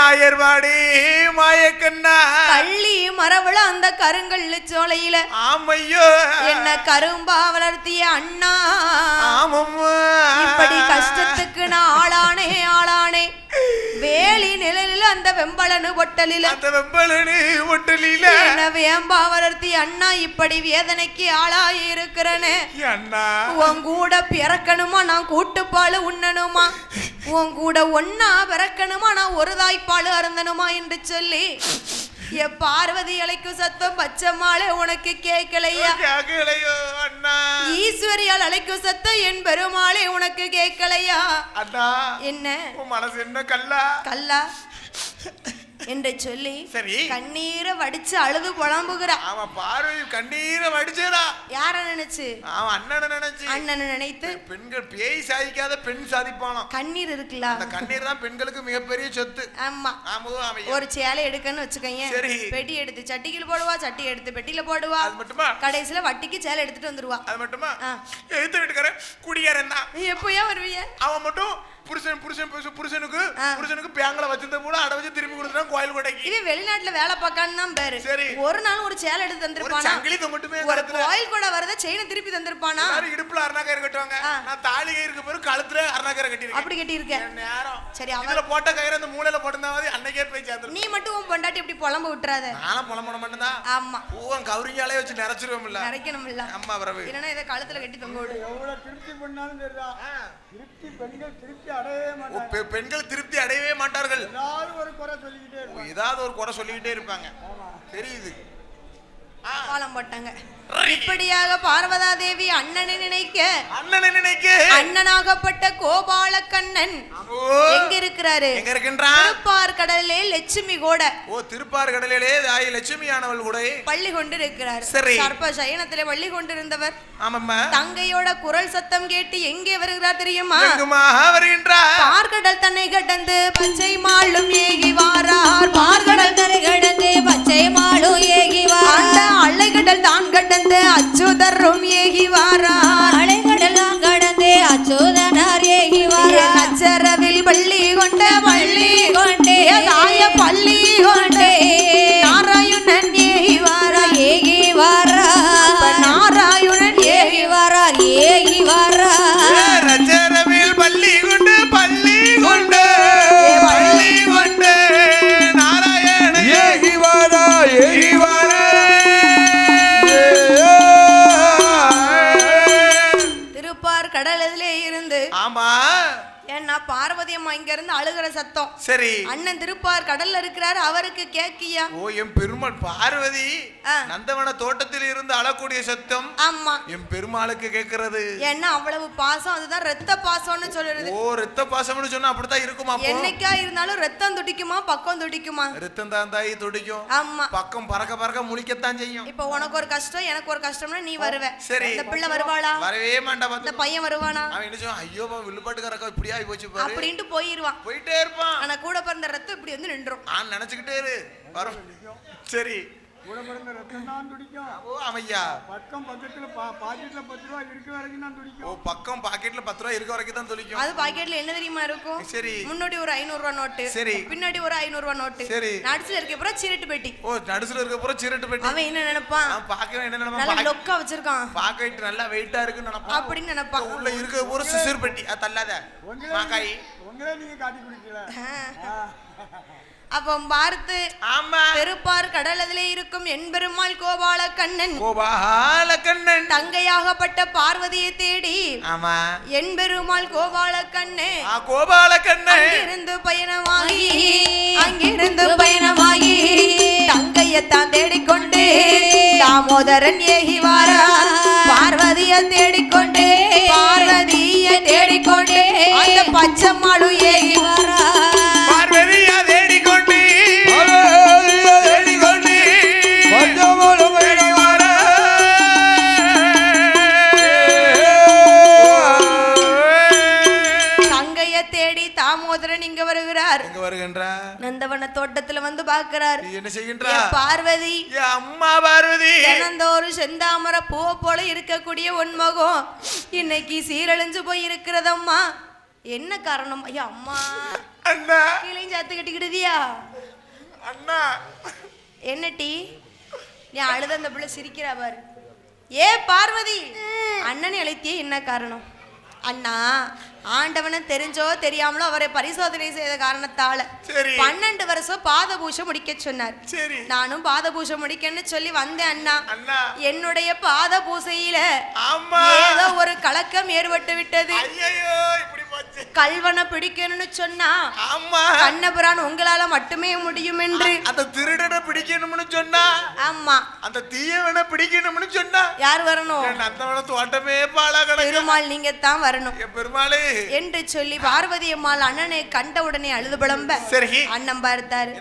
ஆயர்வாடி மாயக்கண்ணா கள்ளி மரவள அந்த கருங்கல்லு சோலையில ஆமையோ என்ன கரும்பா வளர்த்திய அண்ணா ஆமம்மா இப்படி கஷ்டத்துக்கு நான் ஆளானே வேலி நிழலில் அந்த வெம்பளனு ஒட்டலில என்ன வேம்பா வளர்த்தி அண்ணா இப்படி வேதனைக்கு ஆளாகி இருக்கிறனே அண்ணா உன் கூட பிறக்கணுமா நான் கூட்டுப்பாலு உண்ணணுமா உன் கூட ஒன்னா பிறக்கணுமா நான் ஒரு தாய்ப்பாலு அருந்தணுமா என்று சொல்லி பார்வதி அழைக்கும் சத்தம் பச்சைமாலை உனக்கு கேட்கலையா? அண்ணா ஈஸ்வரியால் அழைக்கும் சத்தம் என் பெருமாளே உனக்கு கேட்கலையா? அண்ணா என்ன மனசு என்ன கல்லா கல்லா என்று சொல்லி சரி கண்ணீரை வடிச்சு அழுது புலம்புகிறா. அவன் பார்வதி கண்ணீரை வடிச்சா யார நினைச்சு? அவன் அண்ணனை நினைச்சு. அண்ணனை நினைத்து பெண்கள் பேய் சாதிக்காத பெண் சாதிப்பானோ. கண்ணீர் இருக்குல்ல, அந்த கண்ணீர் தான் பெண்களுக்கு மிகப்பெரிய சொத்து. ஆமா ஒரு சேலை எடுக்கன்னு வச்சுக்கோங்க, பெட்டி எடுத்து சட்டிக்கில் போடுவா, சட்டி எடுத்து பெட்டியில போடுவா. அது மட்டுமா கடைசியில வட்டிக்கு சேலை எடுத்துட்டு வந்துருவா. அது மட்டுமா எடுத்து வீட்டுக்கார குடியாரன் தான். எப்பயா வருவீங்க? அவன் மட்டும் புருஷனுக்கு பேங்கல வச்சிருந்த கூட அட வச்சு திரும்பி கொடுத்துறான் கோயில் கொடைக்கு. இது வெளிநாட்டுல வேலை பார்க்கான்னு தான் பேரு. ஒரு நாள் ஒரு சேலை எடுத்து தந்திருப்பானா, ஒரு கோயில் கூட வரத செயினை திருப்பி தந்திருப்பானா. இடுப்புல அருணாக்கயிறு கட்டுவாங்க, நான் தாலி கயிறுக்கு பேரு கழுத்துல அருணாக்கயிறு கட்டிருக்கேன். அப்படி கட்டி இருக்கேன் நேரம். சரி அவள போட்ட கயிறு அந்த மூலையில போட்டுந்தாவது அன்னைக்கே போய் சேர்ந்து. நீ மட்டும் உன் பொண்டாட்டி இப்படி புலம்ப விட்டுறாத. நானும் புலம்ப மாட்டேன் தான். ஆமா பூவன் கவுரிங்காலே வச்சு நிறைச்சிருவோம் இல்ல, நிறைக்கணும் இல்ல. அம்மா வரவே இல்லனா இத கழுத்துல கட்டி தொங்க விடு. எவ்வளவு திருப்தி பண்ணாலும் சரிடா, திருப்தி பெண்கள் திருப்தி அடையவே மாட்டாங்க. பெண்கள் திருப்தி அடையவே மாட்டார்கள். ஏதாவது ஒரு குறை சொல்லிக்கிட்டே இருப்பாங்க. தெரியுது. பாலம் போட்டாங்க. இப்படியாக பார்வதா தேவி அண்ணனை நினைக்க அண்ணனாகப்பட்ட கோபால கண்ணன் எங்க இருக்கிறாரு? எங்க இருக்கின்றார்? திருப்பார் கடலிலே லட்சுமி கூட. ஓ திருப்பார் கடலிலே தாய் லட்சுமியானவள் கூட பள்ளி கொண்டு இருக்கிறார். சர்ப்ப சயனத்திலே பள்ளி கொண்டிருந்தவர் ஆமாம்மா தங்கையோட குரல் சத்தம் கேட்டு எங்கே வருகிறார் தெரியுமா? வருகின்றார். பார்க்கடல் தன்னை கடந்து பச்சை மாலும் ஏகி வாரார். பார்க்கடல் தன்னை கடந்து பச்சை மாலும் ஏகி வாரார். அலைகடல் தான் கடந்து அச்சுதரும் ஏகி வாரார். அலைகடல் தான் கடந்து அச்சுதனார் ஏகி வாரார். நச்சரவில் பள்ளி கொண்டே தாய பள்ளி கொண்டே நாராயணன் ஏகி வாரார். ஏகி வாரார் நாராயணன் ஏகி வாரார். ஏகி வாரார். நச்சரவில் பள்ளி கொண்டு நாராயணன் ஏகி வாரார். ஏகி வாரார். கடலிலே இருந்து ஆமா ஏன்னா பார்வதி அம்மா இங்க இருந்து அழுகிற சத்தம். சரி அண்ணன் திருப்பார் கடல்ல இருக்கிறாரு, அவருக்கு கேக்கியா? ஓ என் பெருமாள் பார்வதி நந்தவன தோட்டத்தில் இருந்து அழக்கூடிய சத்தம். ஆமா என் பெருமாளுக்கு கேக்குறது. ஏன்னா அவ்வளவு பாசம், அதுதான் ரத்த பாசம்னு சொல்றது. ஓ ரத்த பாசம்னு சொன்னா அப்படித்தான் இருக்குமா? என்னைக்கா இருந்தாலும் ரத்தம் துடிக்குமா பக்கம் துடிக்குமா? ரத்தம் தான் தாய் துடிக்கும். ஆமா பக்கம் பறக்க பறக்க முழிக்கத்தான் செய்யும். இப்ப உனக்கு ஒரு கஷ்டம் எனக்கு ஒரு கஷ்டம்னா நீ வருவ. சரி இந்த பிள்ளை வருவாளா? வரவே மாட்டா. இந்த பையன் வருவானா? அவன் என்ன சொல்லுவான், ஐயோ வில்லுப்பாட்டுக்காரக்கா இப்படியா போச்சு பாரு அப்படினு போயிடுவான். போயிட்டே இருப்பான். ஆனா கூட பிறந்த ரத்தம் இப்படி வந்து நின்றும். நான் நினைச்சுக்கிட்டே இரு வரும். சரி கூட பிறந்த ரத்தம் தான் துடிக்கும். ஓ அம்மையா பக்கம் பக்கத்துல பாக்கெட்ல 10 ரூபாய் இருக்க வரைக்கும் தான் துடிக்கும். ஓ பக்கம் பாக்கெட்ல 10 ரூபாய் இருக்க வரைக்கும் தான் துடிக்கும். அது பாக்கெட்ல என்ன தெரியுமா இருக்கும்? சரி முன்னாடி ஒரு 500 ரூபாய் நோட்டு, சரி பின்னாடி ஒரு 500 ரூபாய் நோட்டு, சரி நடுவுல இருக்க பூரா சீரட்டு பெட்டி. ஓ நடுவுல இருக்க பூரா சீரட்டு பெட்டி. அவன் என்ன நினைப்பான்? பாக்கவே என்ன நினைப்பான்? நல்ல லொக்கா வச்சிருக்கான், பாக்கெட் நல்லா வெயிட்டா இருக்குன்னு நினைப்பான். அப்படி நினைப்பான். உள்ள இருக்க பூரா சிசிர் பெட்டி. அது தள்ளாத மாக்காய் உங்களே நீங்க காட்டி குடிக்கல. அப்ப பார்த்து ஆமா பெருப்பார் கடலதிலே இருக்கும் என்பெருமாள் கோபால கண்ணன் தங்கையாகப்பட்ட பார்வதியை தேடி ஆமா என்பெருமாள் கோபால கண்ணே அங்கிருந்து பயணமாகி தங்கையத்தான் தேடிக்கொண்டு தாமோதரன் ஏகி வாரார். பார்வதியை தேடிக்கொண்டு அந்த பச்சைமாலு ஏகி வாரார். நந்தவன தோட்டத்துல வந்து பாக்குறார். என்ன செய்கின்றார்? பார்வதி அம்மா பார்வதி தினந்தோறும் செந்தாமர பூ போல இருக்கக்கூடிய உன்முகம் இன்னைக்கு சீரழிஞ்சு போய் இருக்கிறதம்மா. என்ன காரணம்? ஐயா அம்மா அண்ணா கீழையும் சத்து கட்டிக்கிடுதியா அண்ணா என்ன டீ நீ அழுத அந்த பிள்ளை சிரிக்கிறா பாரு. ஏ பார்வதி அண்ணனை அழைத்தியே என்ன காரணம்? அண்ணா ஆண்டவனை தெரிஞ்சோ தெரியாமலோ அவரை பரிசோதனை செய்த காரணத்தால 12 வருஷம் பாத பூஜை முடிக்க சொன்னார். நானும் பாத பூஜை முடிக்கன்னு சொல்லி வந்தேன் அண்ணா. என்னுடைய பாத பூஜையில ஏதோ ஒரு கலக்கம் ஏற்பட்டு விட்டது. கல்வனை பிடிக்கணும்னு சொன்னா கண்ணபுரான் உங்களால மட்டுமே முடியும் என்று. அந்த திருடனை பிடிக்கணும்னு சொன்னா ஆமா. அந்த தீயவனை பிடிக்கணும்னு சொன்னா யார் வரணும்? அந்த தோட்டமே பாலா கிடக்கு. பெருமாள் நீங்க தான் வரணும் பெருமாளே என்று சொல்லி பார்வதி அம்மாள் அண்ணனை கண்ட உடனே அழுது புலம்ப அண்ணன் பார்த்தாரு.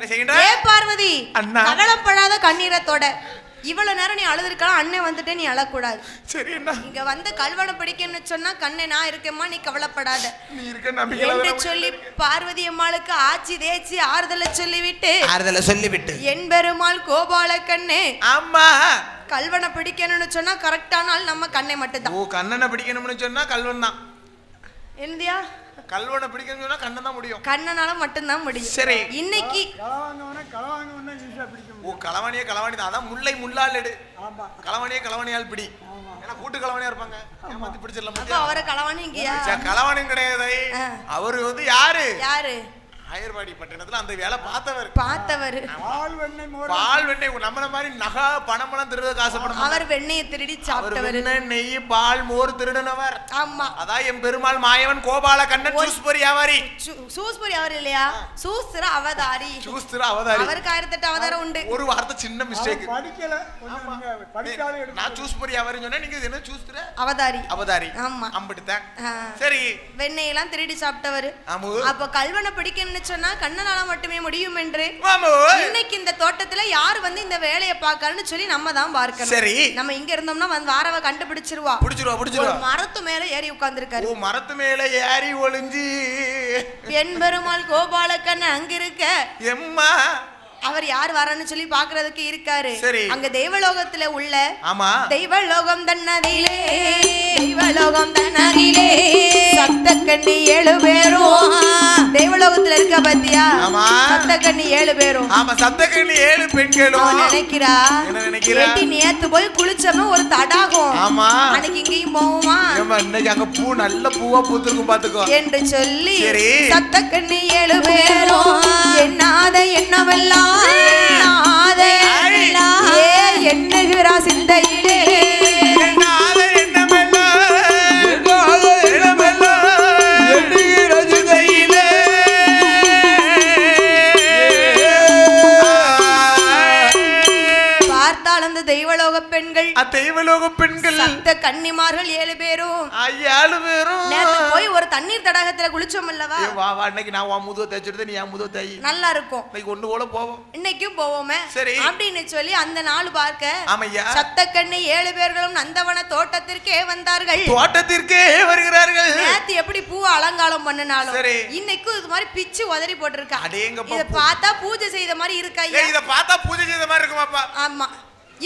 ஏ பார்வதி கவலைப்படாத கண்ணீரத்தோட இவ்வளவு நேரம் நீ அழுதுருக்கலாம். அண்ணன் வந்துட்டு நீ அழக்கூடாது. சரி இங்க வந்து கல்வனை பிடிக்கணும்னு சொன்னா கண்ணை நான் இருக்கேம்மா நீ கவலைப்படாத என்று சொல்லி பார்வதி அம்மாளுக்கு ஆச்சி தேய்ச்சி ஆறுதலை சொல்லிவிட்டு என் பெருமாள் கோபால கண்ணே அம்மா கல்வனை பிடிக்கணும்னு சொன்னா கரெக்டான ஆள் நம்ம கண்ணை மட்டும்தான். கண்ணனை பிடிக்கணும்னு சொன்னா கல்வன் தான். என்னதியா கல்வனை பிடிக்கணும்னு சொன்னா கண்ணன் தான் முடியும். கண்ணனால மட்டும்தான் முடியும். சரி இன்னைக்கு களவாணியே களவாணி தான். அதான் முல்லை முள்ளால் எடு. களவாணியே களவாணியால் பிடி. ஏன்னா கூட்டு களவாணியா இருப்பாங்க. ஏமாத்தி பிடிச்சிடலாம். அவரை களவாணி இங்கயா? களவாணியும் கிடையாது. அவரு வந்து யாரு ஆயர்வாடி பட்டணத்துல அந்த வேலை பார்த்தவர். பால் வெண்ணெய் நம்மள மாதிரி நகை பணமெல்லாம் திருட காசுப்படும். அவர் வெண்ணெயை திருடி சாப்பிட்டவர். நெய் பால் மோர் திருடனவர். ஆமா. அதான் என் பெருமாள் மாயவன் கோபால கண்ணன் சூஸ்புரி வியாபாரி. சூஸ்புரி அவர் இல்லையா? சூஸ்திர அவதாரி. அவருக்கு 1008 அவதாரம் உண்டு. ஒரு வார்த்தை சின்ன மிஸ்டேக். படிக்கல நான் சூஸ்புரி வியாபாரி சொன்னா நீங்க என்ன சூஸ்திர அவதாரி. ஆமா. அம்பிட்டுதான். சரி வெண்ணெயெல்லாம் திருடி சாப்பிட்டவர். அப்ப கல்வனை பிடிக்கணும் சொன்னா கண்ணனால மட்டுமே முடியும் என்று. இன்னைக்கு இந்த தோட்டத்துல யார் வந்து இந்த வேலையை பார்க்கறன்னு சொல்லி நம்ம தான் பார்க்கணும். சரி நம்ம இங்க இருந்தோம்னா வந்து வாரவ கண்டுபிடிச்சிருவா. ஒரு மரத்து மேல ஏறி உட்கார்ந்திருக்காரு. மரத்து மேல ஏறி ஒளிஞ்சி என் பெருமாள் கோபாலக்கண்ணன் அங்க இருக்க எம்மா அவர் யார் வரன்னு சொல்லி பாக்குறதுக்கு இருக்காரு. அங்க தெய்வலோகத்துல உள்ள தெய்வலோகம் தன்னதிலே சப்த கண்ணி 7 பேரும் தெய்வலோகத்துல இருக்க பத்தியா? சப்த கண்ணி 7 பேரும். சப்த கண்ணி 7 பெண்களும் நினைக்கிறா நேத்து போய் குளிச்சோம்னா ஒரு தடாகம். அன்னைக்கு இங்கேயும் போவோமா? இன்னைக்கு அங்க பூ நல்ல பூவா பூத்திருக்கும் பாத்துக்கோ என்று சொல்லி சப்த கண்ணி 7 பேரும் என்னாத என்னவெல்லாம் எண்ணுகிறா சிந்தையிலே தெய்வலோக பெண்கள் சப்த கன்னிமார்கள் 7 பேரும். நேத்து போய் ஒரு தண்ணீர் தடாகத்துல குளிச்சோம் அல்லவா? இன்னைக்கு நான் உன் முதுவை தேய்ச்சிட்டு நீ என் முதுவை தேய். நல்லா இருக்கும். இன்னைக்கு ஒண்ணு போல போவோம். இன்னைக்கும் போவோமே. சரி அப்படின்னு சொல்லி அந்த நாள் பார்க்க சப்த கன்னி 7 பேர்களும் நந்தவன தோட்டத்திற்கே வந்தார்கள். தோட்டத்திற்கே வருகிறார்கள். நேத்து எப்படி பூ அலங்காரம் பண்ணனாலும் இன்னைக்கும் இது மாதிரி பிச்சு உதறி போட்டிருக்கா. இத பார்த்தா பூஜை செய்த மாதிரி இருக்கா? இத பார்த்தா பூஜை செய்த மாதிரி இருக்குமாப்பா? ஆமா.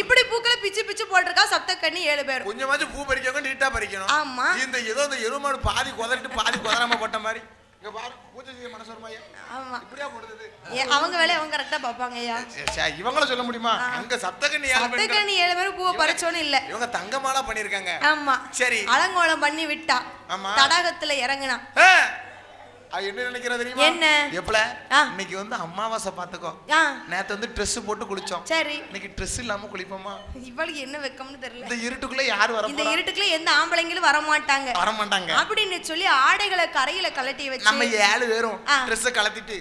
இப்படி பூக்களை பிச்சு பிச்சு போட்டிருக்கா சப்த கண்ணி 7 பேரும். கொஞ்சமாச்சும் பூ பறிக்கணும், நீட்டா பறிக்கணும். ஆமா. இந்த ஏதோ இந்த எருமாடு பாதி கொதறிட்டு பாதி கொதறாம போட்ட மாதிரி. இங்க பாரு பூஜை செய்ய மனசு வருமா? ஆமா. இப்படியா போடுது? அவங்க வேலைய அவங்க கரெக்ட்டா பாப்பாங்க ஐயா. இவங்கள சொல்ல முடியுமா? அங்க சப்த கண்ணி 7 பேரும் பூவை பறிச்சோன்னு இல்ல. இவங்க தங்கமாலா பண்ணிருக்காங்க. ஆமா. சரி. அலங்கோலம் பண்ணி விட்டா. தடாகத்துல இறங்குனா. என்ன நினைக்கிற தெரியுமா? என்ன எப்பல இன்னைக்கு வந்து அமாவாசை பாத்துக்கோ. நேத்து வந்து Dress போட்டு குளிச்சோம். சரி இன்னைக்கு Dress இல்லாம குளிப்போமா? இவளுக்கு என்ன வெக்கம்னு தெரியல. இந்த இருட்டுக்குள்ள யார் வர போறா? இந்த இருட்டுக்குள்ள எந்த ஆம்பளைங்களும் வர மாட்டாங்க அப்படின்னு சொல்லி ஆடைகளை கரையில கலட்டி வச்சு நம்ம 7 பேரும் Dress கலட்டிட்டு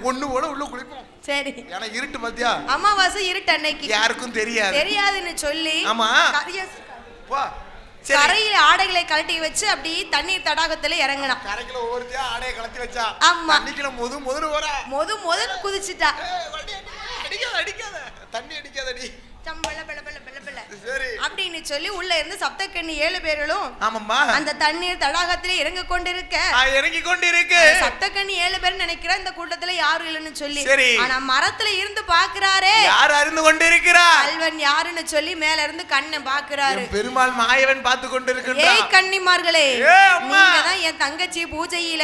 ஒண்ணு போல உள்ள குளிப்போம். சரி. ஏன்னா இருட்டு மத்தியா அமாவாசை இருட்டு அன்னைக்கு யாருக்கும் தெரியாதுன்னு சொல்லி ஆமா போ கரையில ஆடைகளை கலட்டி வச்சு அப்படி தண்ணீர் தடாகத்துல இறங்கினா. கரைக்குள்ள ஒவ்வொருத்தையா ஆடையை கலட்டி வச்சா. ஆமா. தண்ணிக்குள்ள மொது வரா. மொது குதிச்சிட்டா. அடிக்காத தண்ணி அடிக்காதடி. அப்படின்னு சொல்லி உள்ள இருந்து சப்த கன்னி 7 பேர்களும் அந்த தண்ணீர் தடாகத்திலே இறங்கி கொண்டிருக்க சப்த கன்னி 7 பேர் நினைக்கிற இந்த கூட்டத்துல யாரும் இல்லைன்னு சொல்லி. ஆனா மரத்துல இருந்து பாக்குறாரே யார் அறிந்து கொண்டிருக்கிறார்? கல்வன் யாருன்னு சொல்லி மேல இருந்து கண்ணன் பாக்குறாரு. பெருமாள் மாயவன் பார்த்து கொண்டிருக்கிறார். ஏய் கன்னிமார்களே, நீங்க தான் என் தங்கச்சி பூஜையில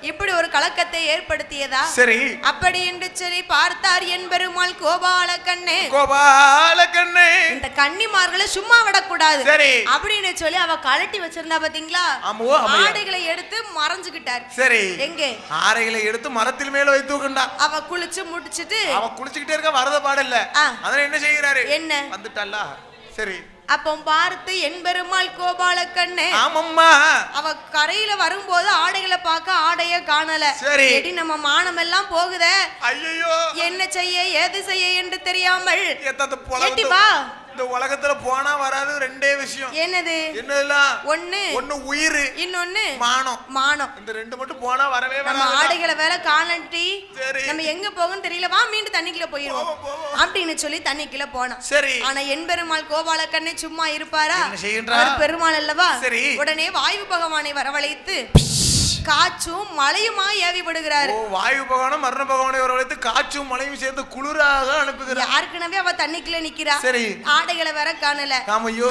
இப்படி ஒரு கலக்கத்தை ஏற்படுத்தியதா? சரி. அப்படி என்று சொல்லி பார்த்தார் எம்பெருமாள் கோபாலக்கண்ணே. கோபாலக்கண்ணே, இந்த கன்னிமார்களை சும்மா விடக்கூடாது. சரி. அப்படின்னு சொல்லி அவ கழட்டி வச்சிருந்தா பாத்தீங்களா, ஆடைகளை எடுத்து மறைஞ்சுக்கிட்டார். சரி. எங்கே? ஆடைகளை எடுத்து மரத்தில் மேல வைத்து தூக்கண்டா. அவ குளிச்சு முடிச்சிட்டு அவ குளிச்சுக்கிட்டே இருக்க, வரத பாடல்ல. அதனால என்ன செய்கிறாரு? என்ன வந்துட்டாளா? சரி. அப்போ பார்த்து எம்பெருமாள் கோபாலக்கண்ணே, ஆமம்மா, அவ கரையில வரும்போது ஆடைகளை பார்க்க ஆடைய காணல. சரி. எடி நம்ம மானம் எல்லாம் போகுதே, ஐயோ என்ன செய்ய ஏது செய்ய என்று தெரியாமல் எட்டி வா. இந்த உலகத்துல போனா வராது ரெண்டே விஷயம். என்னது? என்னதெல்லாம்? ஒண்ணு உயிர், இன்னொன்னு மானம். இந்த ரெண்டு மட்டும் போனா வரவே வராது. நம்ம ஆடைகளை வேலை காணட்டி நம்ம எங்க போகணும் தெரியல, வா மீண்டும் தண்ணிக்குள்ள போயிருவோம் அப்படின்னு சொல்லி தண்ணிக்குள்ள போனா. சரி. ஆனா எம்பெருமாள் கோபாலக்கண்ணே சும்மா இருப்பாரா? பெருமாள் அல்லவா? உடனே வாயு பகவானை வரவழைத்து காற்றும் மழையுமா ஏவிப்படுகிறாரு. வாயு பகவானும் மரண பகவானை வரவழைத்து காற்றும் மழையும் சேர்ந்து குளிராக அனுப்புகிறார். யாருக்குனவே அவ தண்ணிக்குள்ள நிக்கிறா. சரி. ஆடைகளை வேற காணல.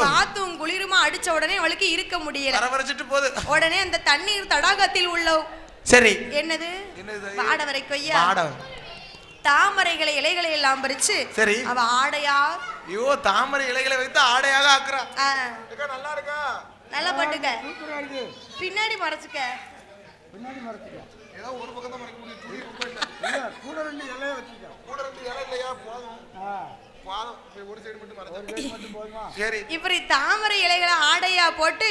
காத்தும் குளிருமா அடிச்ச உடனே அவளுக்கு இருக்க முடியல. வரவரைச்சிட்டு போகுது. உடனே அந்த தண்ணீர் தடாகத்தில் உள்ள சரி என்னது வாடவரை கொய்யா தாமரைகளை இலைகளை எல்லாம் பறிச்சு சரி அவ ஆடையா ஐயோ தாமரை இலைகளை வைத்து ஆடையாக ஆக்குறா. நல்லா இருக்கா? நல்லா பட்டுக்க, பின்னாடி மறைச்சுக்க. பின்னாடி மறைச்சுக்க. ஏதோ ஒரு பக்கம் தான் மறைக்க முடியும். கூட ரெண்டு இலையை வச்சுக்க. கூட ரெண்டு இலை இல்லையா? போதும். ஒரு சைடு மட்டும் மறைச்சு. சரி. இப்படி தாமரை இலைகளை ஆடையா போட்டு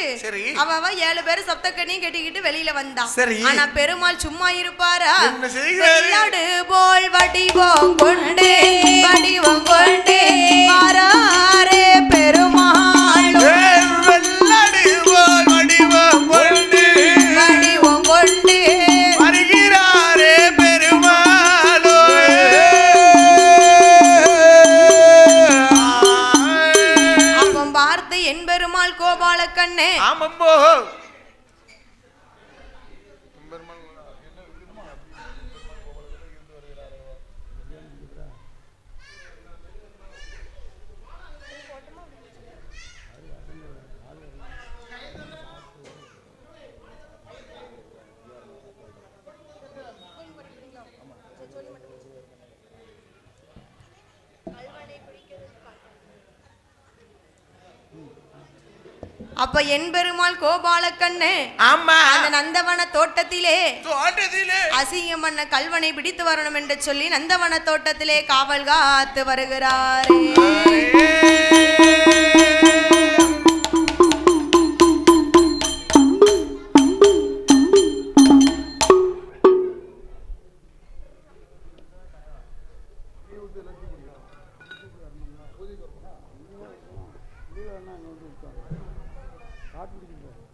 அவ 7 பேர் சப்தக்கண்ணியும் கட்டிக்கிட்டு வெளியில வந்தான். ஆனா பெருமாள் சும்மா இருப்பாரா? வெள்ளாடு போல் வடிவம் கொண்டே மாறாரே பெருமாள். வெள்ளாடு போல் வடிவம் கொண்டே வருகிறாரே பெருமாளோ. அப்பம் பார்த்து என் பெருமாள் கோபாலக்கண்ணே, ஆமம்போ அப்ப என் பெருமாள் கோபாலக்கண்ணே, ஆமா, அந்த நந்தவன தோட்டத்திலே அசிங்கம் பண்ண கல்வனை பிடித்து வரணும் என்று சொல்லி நந்தவன தோட்டத்திலே காவல் காத்து வருகிறாரே. காட்டு பிடிக்கும்